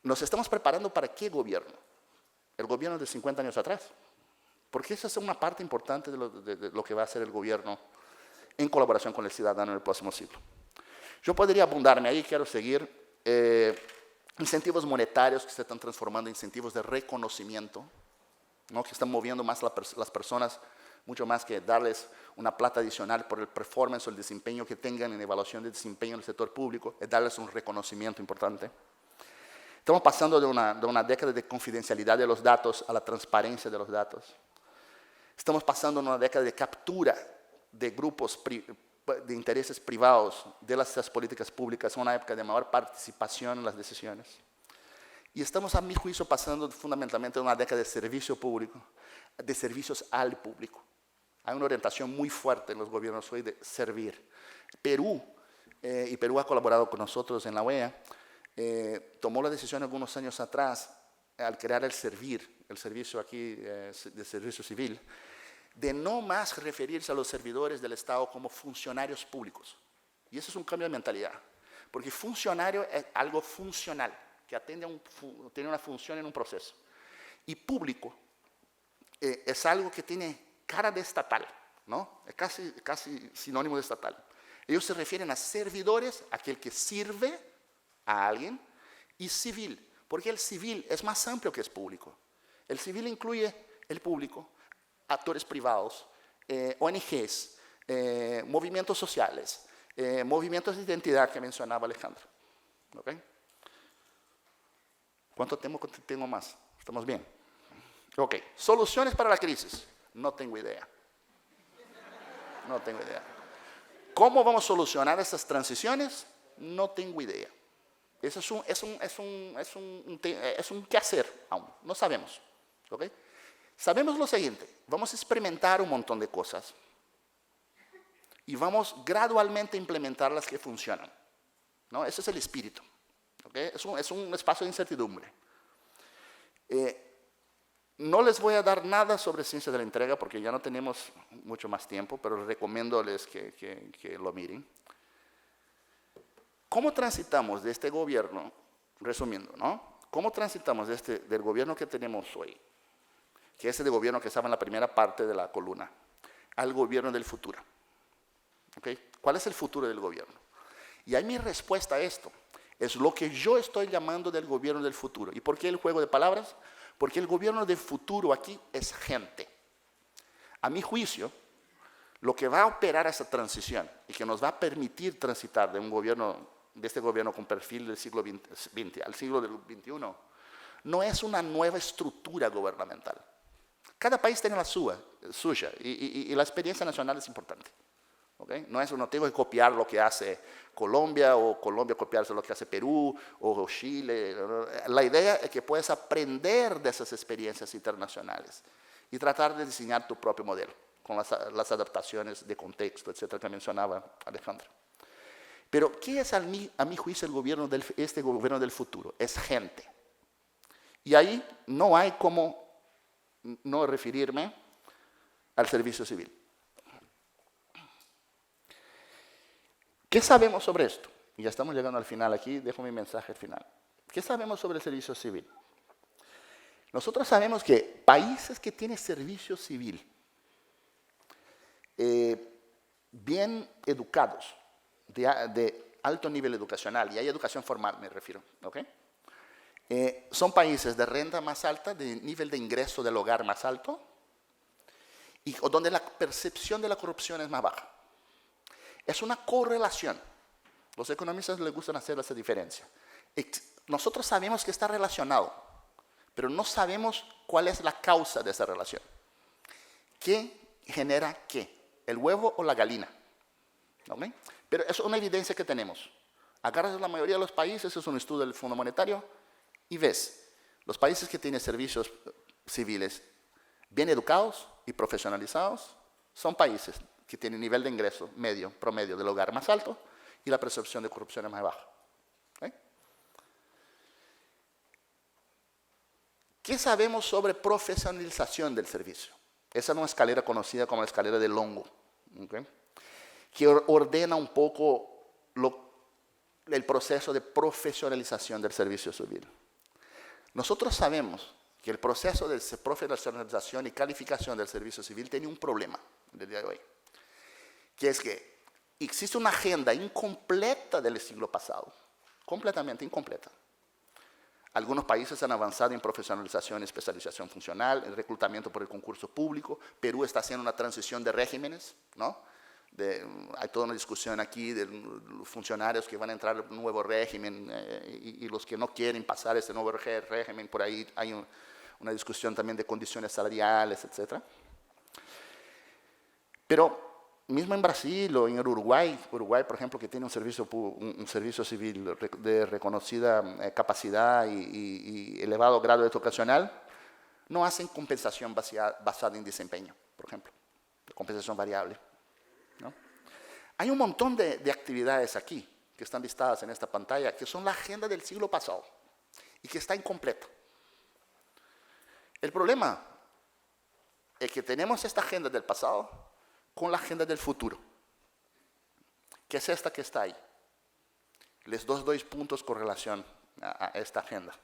¿Nos estamos preparando para qué gobierno? ¿El gobierno de 50 años atrás? Porque esa es una parte importante de lo que va a hacer el gobierno en colaboración con el ciudadano en el próximo siglo. Yo podría abundarme ahí, quiero seguir. Incentivos monetarios que se están transformando en incentivos de reconocimiento, ¿no? Que están moviendo más las personas, mucho más que darles una plata adicional por el performance o el desempeño que tengan en evaluación de desempeño en el sector público, es darles un reconocimiento importante. Estamos pasando de una década de confidencialidad de los datos a la transparencia de los datos. Estamos pasando de una década de captura de grupos de intereses privados de las políticas públicas a una época de mayor participación en las decisiones. Y estamos, a mi juicio, pasando fundamentalmente de una década de servicio público, de servicios al público. Hay una orientación muy fuerte en los gobiernos hoy de servir. Perú, y Perú ha colaborado con nosotros en la OEA, tomó la decisión algunos años atrás, al crear el servicio aquí de servicio civil, de no más referirse a los servidores del Estado como funcionarios públicos. Y eso es un cambio de mentalidad, porque funcionario es algo funcional, que tiene una función en un proceso. Y público es algo que tiene cara de estatal, ¿no? Es casi sinónimo de estatal. Ellos se refieren a servidores, aquel que sirve a alguien, y civil, porque el civil es más amplio que es público. El civil incluye el público, actores privados, ONGs, movimientos sociales, movimientos de identidad que mencionaba Alejandro. ¿Okay? ¿Cuánto tiempo tengo más? ¿Estamos bien? Ok, soluciones para la crisis. No tengo idea. No tengo idea. ¿Cómo vamos a solucionar estas transiciones? No tengo idea. Eso es un qué hacer aún. No sabemos. ¿Okay? Sabemos lo siguiente. Vamos a experimentar un montón de cosas. Y vamos gradualmente a implementar las que funcionan. ¿No? Ese es el espíritu. ¿Okay? Es un espacio de incertidumbre. No les voy a dar nada sobre ciencia de la entrega porque ya no tenemos mucho más tiempo, pero recomiéndoles que lo miren. ¿Cómo transitamos de este gobierno, resumiendo, ¿no? ¿Cómo transitamos del gobierno que tenemos hoy, que es el gobierno que estaba en la primera parte de la columna, al gobierno del futuro? ¿Okay? ¿Cuál es el futuro del gobierno? Y ahí mi respuesta a esto es lo que yo estoy llamando del gobierno del futuro. ¿Y por qué el juego de palabras? Porque el gobierno del futuro aquí es gente. A mi juicio, lo que va a operar esa transición y que nos va a permitir transitar de este gobierno con perfil del siglo XX al siglo del XXI, no es una nueva estructura gubernamental. Cada país tiene la suya y la experiencia nacional es importante. ¿Okay? No tengo que copiar lo que hace Colombia o Colombia copiarse lo que hace Perú o Chile. La idea es que puedes aprender de esas experiencias internacionales y tratar de diseñar tu propio modelo con las adaptaciones de contexto, etcétera, que mencionaba Alejandro. Pero, ¿qué es a mi juicio este gobierno del futuro? Es gente. Y ahí no hay cómo no referirme al servicio civil. ¿Qué sabemos sobre esto? Y ya estamos llegando al final aquí, dejo mi mensaje al final. ¿Qué sabemos sobre el servicio civil? Nosotros sabemos que países que tienen servicio civil, bien educados, de alto nivel educacional, y hay educación formal me refiero, ¿okay? Son países de renta más alta, de nivel de ingreso del hogar más alto, y donde la percepción de la corrupción es más baja. Es una correlación. Los economistas les gustan hacer esa diferencia. Nosotros sabemos que está relacionado, pero no sabemos cuál es la causa de esa relación. ¿Qué genera qué? ¿El huevo o la gallina? ¿Okay? Pero es una evidencia que tenemos. Agarras la mayoría de los países, es un estudio del Fondo Monetario, y ves, los países que tienen servicios civiles bien educados y profesionalizados son países que tienen nivel de ingreso medio, promedio del hogar más alto y la percepción de corrupción es más baja. ¿Okay? ¿Qué sabemos sobre profesionalización del servicio? Esa es una escalera conocida como la escalera de Longo, ¿okay? Que ordena un poco el proceso de profesionalización del servicio civil. Nosotros sabemos que el proceso de profesionalización y calificación del servicio civil tiene un problema en el día de hoy, que es que existe una agenda incompleta del siglo pasado, completamente incompleta. Algunos países han avanzado en profesionalización y especialización funcional, en reclutamiento por el concurso público. Perú está haciendo una transición de regímenes, ¿no? Hay toda una discusión aquí de los funcionarios que van a entrar en un nuevo régimen y los que no quieren pasar este nuevo régimen. Por ahí hay una discusión también de condiciones salariales, etc. Pero mismo en Brasil o en Uruguay, por ejemplo, que tiene un servicio civil de reconocida capacidad y elevado grado educacional, no hacen compensación basada en desempeño, por ejemplo, compensación variable, ¿no? Hay un montón de actividades aquí que están listadas en esta pantalla que son la agenda del siglo pasado y que está incompleta. El problema es que tenemos esta agenda del pasado con la agenda del futuro, que es esta que está ahí. Les doy 2 puntos con relación a esta agenda.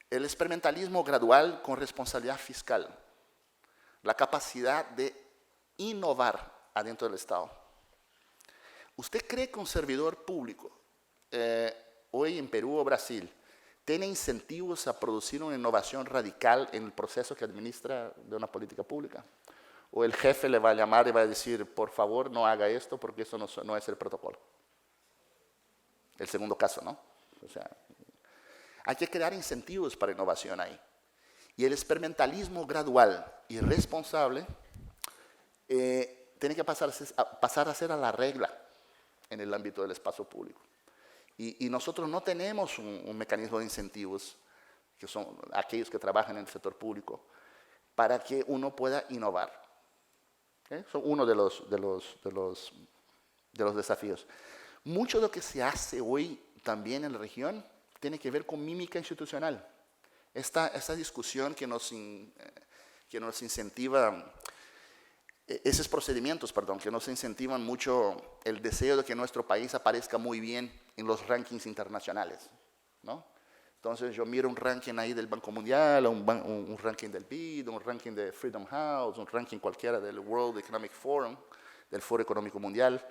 El experimentalismo gradual con responsabilidad fiscal, la capacidad de innovar adentro del Estado. ¿Usted cree que un servidor público, hoy en Perú o Brasil, tiene incentivos a producir una innovación radical en el proceso que administra de una política pública? ¿O el jefe le va a llamar y va a decir, por favor, no haga esto porque eso no es el protocolo? El segundo caso, ¿no? O sea, hay que crear incentivos para innovación ahí. Y el experimentalismo gradual y responsable tiene que pasar a ser a la regla en el ámbito del espacio público. Y nosotros no tenemos un mecanismo de incentivos, que son aquellos que trabajan en el sector público, para que uno pueda innovar. Son uno de los desafíos. Mucho de lo que se hace hoy también en la región tiene que ver con mímica institucional. Esta discusión que nos incentiva, esos procedimientos, que nos incentivan mucho el deseo de que nuestro país aparezca muy bien en los rankings internacionales, ¿no? Entonces yo miro un ranking ahí del Banco Mundial, un ranking del BID, un ranking de Freedom House, un ranking cualquiera del World Economic Forum, del Foro Económico Mundial.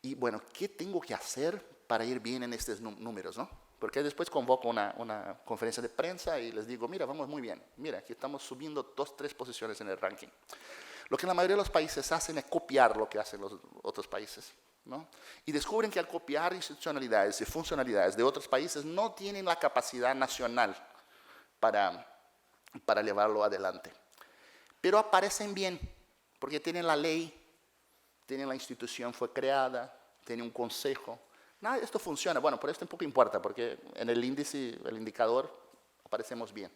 Y bueno, ¿qué tengo que hacer para ir bien en estos números, ¿no? Porque después convoco una conferencia de prensa y les digo, mira, vamos muy bien. Mira, aquí estamos subiendo 2, 3 posiciones en el ranking. Lo que la mayoría de los países hacen es copiar lo que hacen los otros países, ¿no? Y descubren que al copiar institucionalidades y funcionalidades de otros países no tienen la capacidad nacional para llevarlo adelante. Pero aparecen bien, porque tienen la ley, tienen la institución, fue creada, tienen un consejo. Nada, esto funciona. Bueno, pero esto un poco importa, porque en el índice, el indicador, aparecemos bien,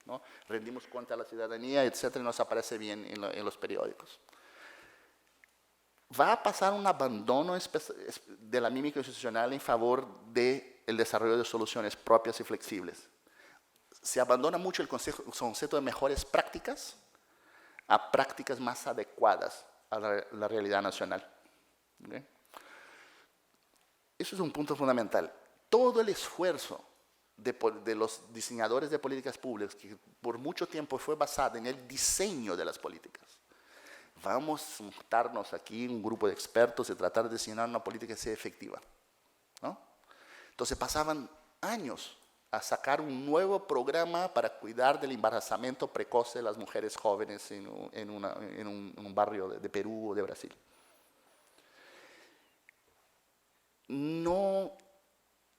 ¿no? Rendimos cuenta a la ciudadanía, etcétera, y nos aparece bien en los periódicos. Va a pasar un abandono de la mímica institucional en favor del desarrollo de soluciones propias y flexibles. Se abandona mucho el concepto de mejores prácticas a prácticas más adecuadas a la realidad nacional. ¿Okay? Eso es un punto fundamental. Todo el esfuerzo de los diseñadores de políticas públicas, que por mucho tiempo fue basado en el diseño de las políticas. Vamos a juntarnos aquí, un grupo de expertos, y tratar de diseñar una política que sea efectiva, ¿no? Entonces pasaban años a sacar un nuevo programa para cuidar del embarazamiento precoz de las mujeres jóvenes en un barrio de Perú o de Brasil. No,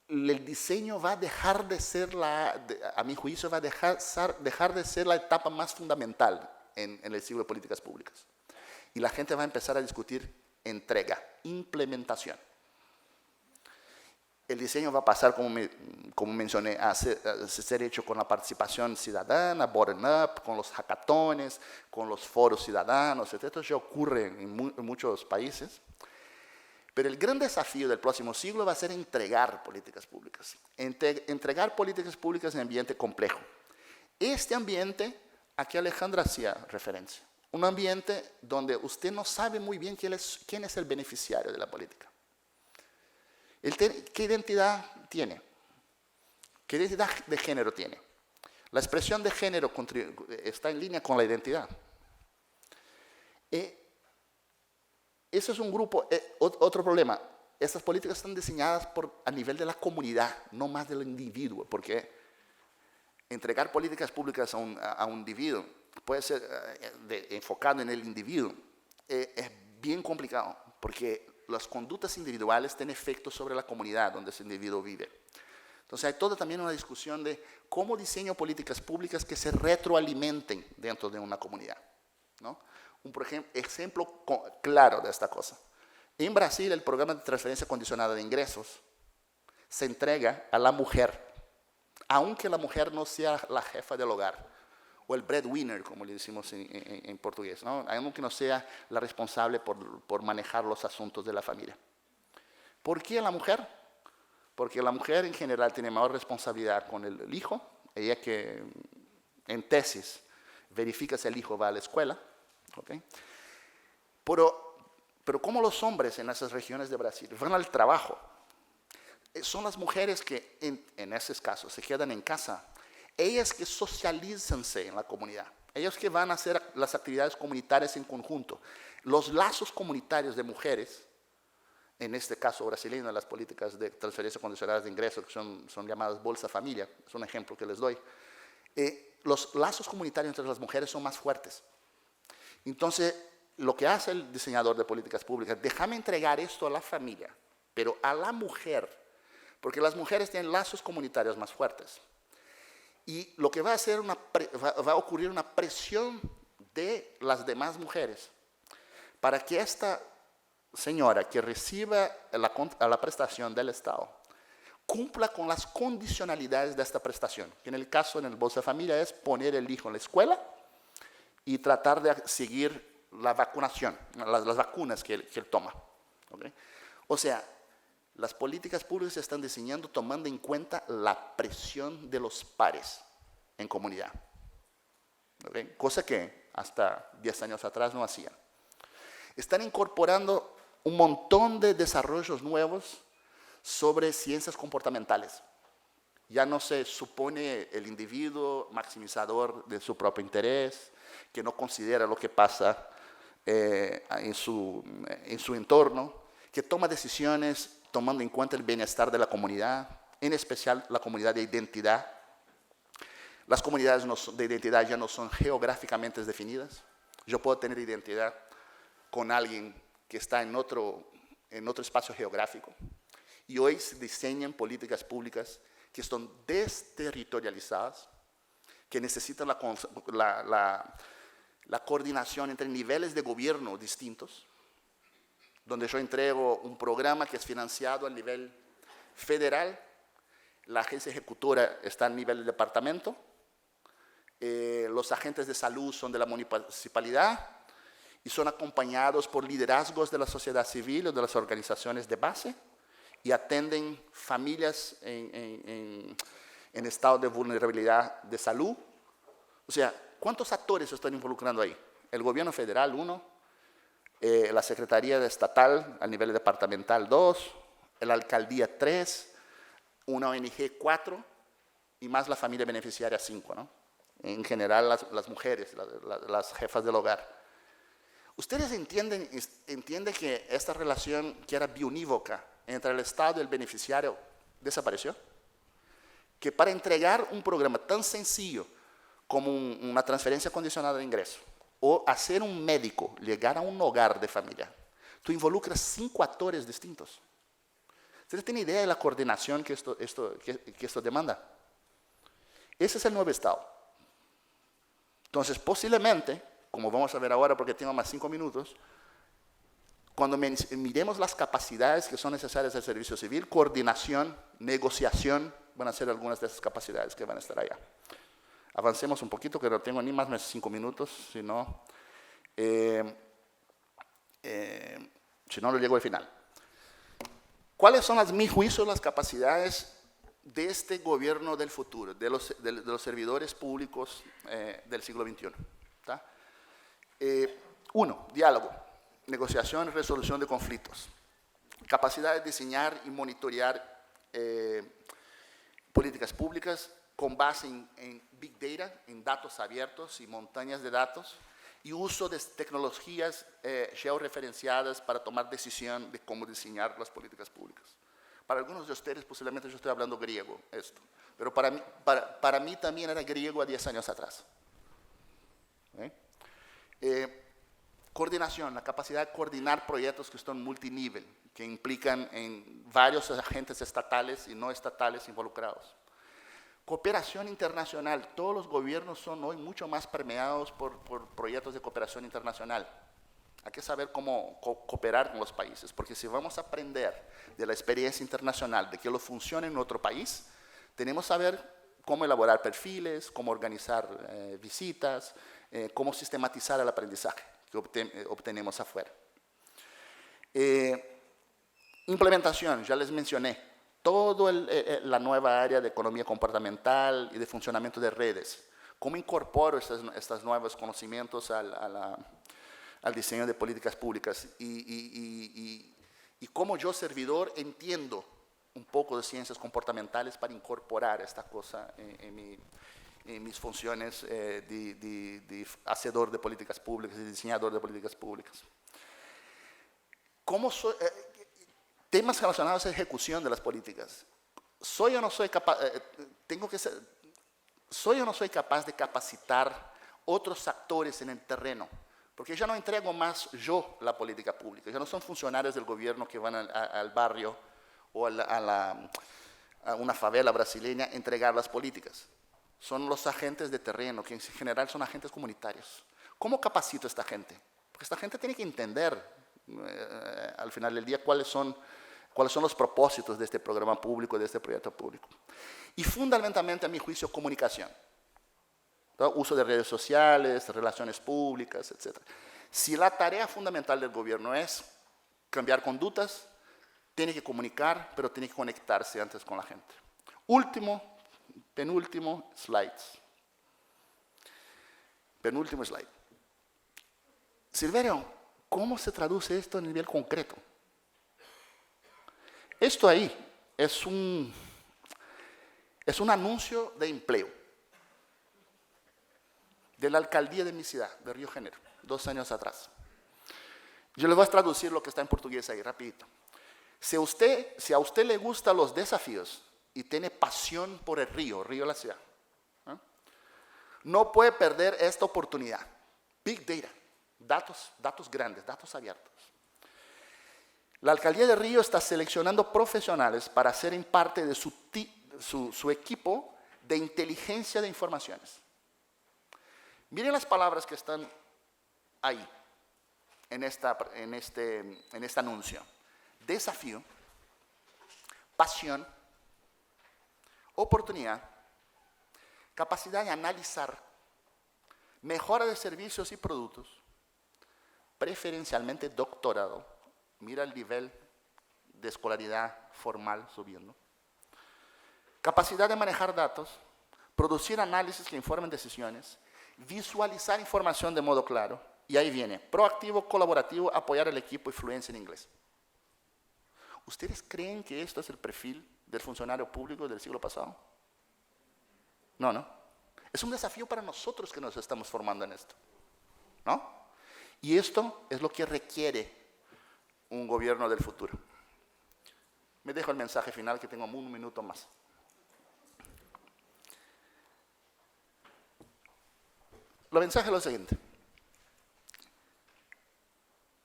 el diseño va a dejar de ser, a mi juicio, va a dejar de ser la etapa más fundamental en el siglo de políticas públicas. Y la gente va a empezar a discutir entrega, implementación. El diseño va a pasar, como mencioné, a ser hecho con la participación ciudadana, bottom-up, con los hackatones, con los foros ciudadanos, etc. Esto ya ocurre en muchos países. Pero el gran desafío del próximo siglo va a ser entregar políticas públicas. Entregar políticas públicas en un ambiente complejo. Este ambiente a que Alejandra hacía referencia. Un ambiente donde usted no sabe muy bien quién es el beneficiario de la política. ¿Qué identidad tiene? ¿Qué identidad de género tiene? La expresión de género está en línea con la identidad. Eso es un grupo, otro problema. Estas políticas están diseñadas a nivel de la comunidad, no más del individuo, porque entregar políticas públicas a un individuo puede ser enfocado en el individuo. Es bien complicado, porque las conductas individuales tienen efectos sobre la comunidad donde ese individuo vive. Entonces hay toda también una discusión de cómo diseño políticas públicas que se retroalimenten dentro de una comunidad, ¿no? Un ejemplo claro de esta cosa. En Brasil, el programa de transferencia condicionada de ingresos se entrega a la mujer, aunque la mujer no sea la jefa del hogar, o el breadwinner, como le decimos en portugués, ¿no? Aunque no sea la responsable por manejar los asuntos de la familia. ¿Por qué la mujer? Porque la mujer en general tiene mayor responsabilidad con el hijo, ella que en tesis verifica si el hijo va a la escuela, ¿okay? Pero como los hombres en esas regiones de Brasil van al trabajo, son las mujeres que en esos casos se quedan en casa, ellas que socialízanse en la comunidad, ellas que van a hacer las actividades comunitarias en conjunto. Los lazos comunitarios de mujeres, en este caso brasileño, las políticas de transferencia condicionada de ingresos, que son llamadas Bolsa Familia, es un ejemplo que les doy, los lazos comunitarios entre las mujeres son más fuertes. Entonces, lo que hace el diseñador de políticas públicas, déjame entregar esto a la familia, pero a la mujer, porque las mujeres tienen lazos comunitarios más fuertes. Y lo que va a ocurrir una presión de las demás mujeres para que esta señora que reciba la prestación del Estado cumpla con las condicionalidades de esta prestación, que en el caso en el Bolsa Familia es poner el hijo en la escuela y tratar de seguir la vacunación, las vacunas que él toma. ¿Okay? O sea, las políticas públicas se están diseñando tomando en cuenta la presión de los pares en comunidad. ¿Okay? Cosa que hasta 10 años atrás no hacían. Están incorporando un montón de desarrollos nuevos sobre ciencias comportamentales. Ya no se supone el individuo maximizador de su propio interés, que no considera lo que pasa en su entorno, que toma decisiones tomando en cuenta el bienestar de la comunidad, en especial la comunidad de identidad. Las comunidades de identidad ya no son geográficamente definidas. Yo puedo tener identidad con alguien que está en otro espacio geográfico. Y hoy se diseñan políticas públicas que son desterritorializadas, que necesitan la coordinación entre niveles de gobierno distintos, donde yo entrego un programa que es financiado a nivel federal, la agencia ejecutora está a nivel del departamento, los agentes de salud son de la municipalidad y son acompañados por liderazgos de la sociedad civil o de las organizaciones de base y atenden familias en estado de vulnerabilidad de salud. O sea, ¿cuántos actores se están involucrando ahí? El gobierno federal, 1, la Secretaría Estatal a nivel departamental, 2, la alcaldía, 3, una ONG, 4, y más la familia beneficiaria, 5, ¿no? En general las mujeres, las jefas del hogar. ¿Ustedes entienden que esta relación que era biunívoca entre el Estado y el beneficiario desapareció? que para entregar un programa tan sencillo como una transferencia condicionada de ingreso o hacer un médico llegar a un hogar de familia, tú involucras 5 actores distintos. ¿Ustedes tienen idea de la coordinación que esto demanda? Ese es el nuevo Estado. Entonces, posiblemente, como vamos a ver ahora porque tengo más 5 minutos, cuando miremos las capacidades que son necesarias del servicio civil, coordinación, negociación, van a ser algunas de esas capacidades que van a estar allá. Avancemos un poquito, que no tengo ni más de 5 minutos, si no no llego al final. ¿Cuáles son, a mi juicio, las capacidades de este gobierno del futuro, de los servidores públicos del siglo XXI? ¿Tá? 1, diálogo, negociación y resolución de conflictos. Capacidad de diseñar y monitorear políticas públicas con base en Big Data, en datos abiertos y montañas de datos, y uso de tecnologías georreferenciadas para tomar decisión de cómo diseñar las políticas públicas. Para algunos de ustedes posiblemente yo estoy hablando griego, esto, pero para mí también era griego a 10 años atrás. Coordinación, la capacidad de coordinar proyectos que están multinivel, que implican en varios agentes estatales y no estatales involucrados. Cooperación internacional. Todos los gobiernos son hoy mucho más permeados por proyectos de cooperación internacional. Hay que saber cómo cooperar con los países, porque si vamos a aprender de la experiencia internacional, de que lo funciona en otro país, tenemos que saber cómo elaborar perfiles, cómo organizar visitas, cómo sistematizar el aprendizaje que obtenemos afuera. Implementación, ya les mencioné. Toda la nueva área de economía comportamental y de funcionamiento de redes. ¿Cómo incorporo estos nuevos conocimientos al diseño de políticas públicas? Y cómo yo, servidor, entiendo un poco de ciencias comportamentales para incorporar esta cosa en mis funciones de hacedor de políticas públicas y diseñador de políticas públicas. ¿Cómo soy? Temas relacionados a la ejecución de las políticas. ¿Soy o no soy capaz de capacitar otros actores en el terreno? Porque ya no entrego más yo la política pública, ya no son funcionarios del gobierno que van al barrio o a una favela brasileña a entregar las políticas. Son los agentes de terreno, que en general son agentes comunitarios. ¿Cómo capacito a esta gente? Porque esta gente tiene que entender al final del día cuáles son los propósitos de este programa público, de este proyecto público. Y fundamentalmente, a mi juicio, comunicación. ¿No? Uso de redes sociales, relaciones públicas, etc. Si la tarea fundamental del gobierno es cambiar conductas, tiene que comunicar, pero tiene que conectarse antes con la gente. Penúltimo slide. Silverio, ¿cómo se traduce esto a nivel concreto? Esto ahí es un anuncio de empleo de la alcaldía de mi ciudad, de Río Janeiro, 2 años atrás. Yo les voy a traducir lo que está en portugués ahí, rapidito. Si a usted le gustan los desafíos y tiene pasión por el río la ciudad, no puede perder esta oportunidad. Big Data, datos grandes, datos abiertos. La alcaldía de Río está seleccionando profesionales para ser parte de su equipo de inteligencia de informaciones. Miren las palabras que están ahí, en este anuncio. Desafío, pasión, oportunidad, capacidad de analizar, mejora de servicios y productos, preferencialmente doctorado. Mira el nivel de escolaridad formal subiendo. Capacidad de manejar datos, producir análisis que informen decisiones, visualizar información de modo claro. Y ahí viene, proactivo, colaborativo, apoyar al equipo y fluencia en inglés. ¿Ustedes creen que esto es el perfil del funcionario público del siglo pasado? No. Es un desafío para nosotros que nos estamos formando en esto, ¿no? Y esto es lo que requiere un gobierno del futuro. Me dejo el mensaje final, que tengo un minuto más. Lo mensaje es lo siguiente.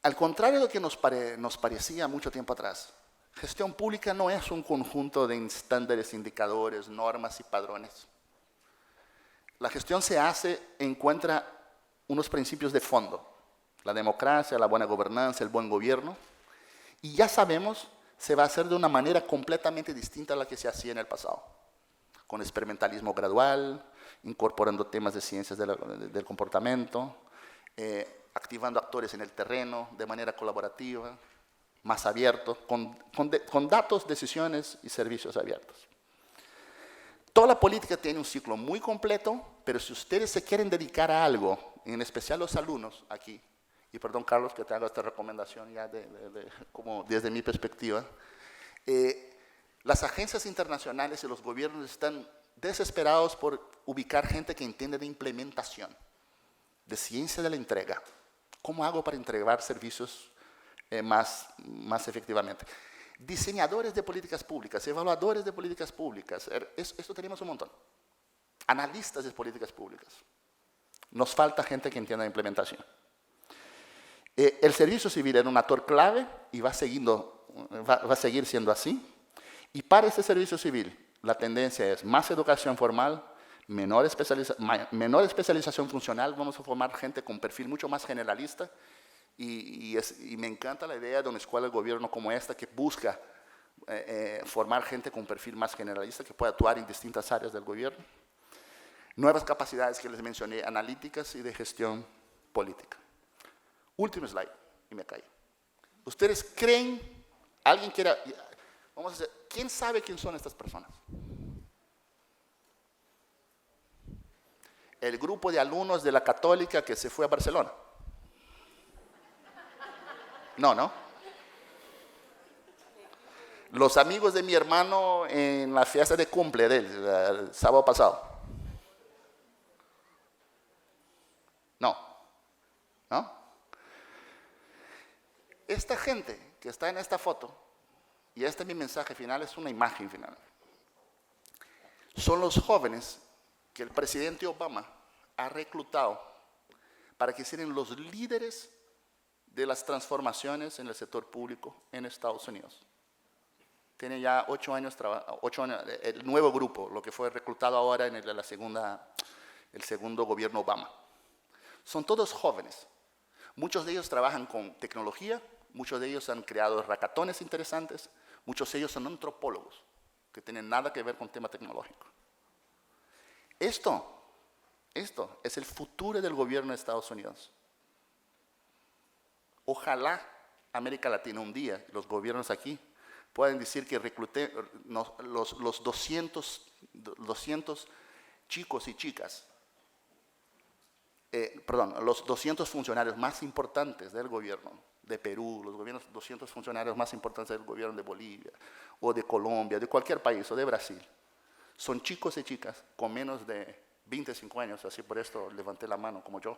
Al contrario de lo que nos parecía mucho tiempo atrás, gestión pública no es un conjunto de estándares, indicadores, normas y padrones. La gestión se encuentra unos principios de fondo: la democracia, la buena gobernanza, el buen gobierno, y ya sabemos, se va a hacer de una manera completamente distinta a la que se hacía en el pasado, con experimentalismo gradual, incorporando temas de ciencias del comportamiento, activando actores en el terreno de manera colaborativa, más abierto, con datos, decisiones y servicios abiertos. Toda la política tiene un ciclo muy completo, pero si ustedes se quieren dedicar a algo, en especial los alumnos aquí, y perdón, Carlos, que te hago esta recomendación ya como desde mi perspectiva, las agencias internacionales y los gobiernos están desesperados por ubicar gente que entiende de implementación, de ciencia de la entrega. ¿Cómo hago para entregar servicios más efectivamente? Diseñadores de políticas públicas, evaluadores de políticas públicas, esto tenemos un montón. Analistas de políticas públicas. Nos falta gente que entienda de implementación. El servicio civil era un actor clave y va a seguir siendo así. Y para ese servicio civil, la tendencia es más educación formal, menor especialización funcional. Vamos a formar gente con perfil mucho más generalista. Y me encanta la idea de una escuela de gobierno como esta que busca formar gente con perfil más generalista que pueda actuar en distintas áreas del gobierno. Nuevas capacidades que les mencioné, analíticas y de gestión política. Último slide, y me callo. ¿Ustedes creen, alguien quiera, vamos a hacer, quién sabe quién son estas personas? El grupo de alumnos de la Católica que se fue a Barcelona. No. Los amigos de mi hermano en la fiesta de cumple de él, el sábado pasado. No. Esta gente que está en esta foto, y este es mi mensaje final, es una imagen final. Son los jóvenes que el presidente Obama ha reclutado para que sean los líderes de las transformaciones en el sector público en Estados Unidos. Tiene ya 8 años, el nuevo grupo, lo que fue reclutado ahora en el segundo gobierno Obama. Son todos jóvenes. Muchos de ellos trabajan con tecnología, muchos de ellos han creado hackatones interesantes, muchos de ellos son antropólogos, que tienen nada que ver con tema tecnológico. Esto es el futuro del gobierno de Estados Unidos. Ojalá América Latina un día, los gobiernos aquí, puedan decir que recluté los 200 chicos y chicas, los 200 funcionarios más importantes del gobierno de Perú, los 200 funcionarios más importantes del gobierno de Bolivia, o de Colombia, de cualquier país, o de Brasil, son chicos y chicas con menos de 25 años, así por esto levanté la mano como yo,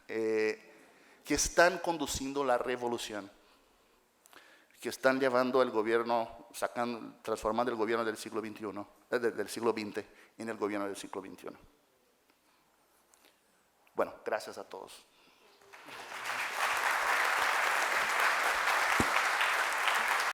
que están conduciendo la revolución, que están llevando el gobierno, transformando el gobierno del siglo XX en el gobierno del siglo XXI. Bueno, gracias a todos.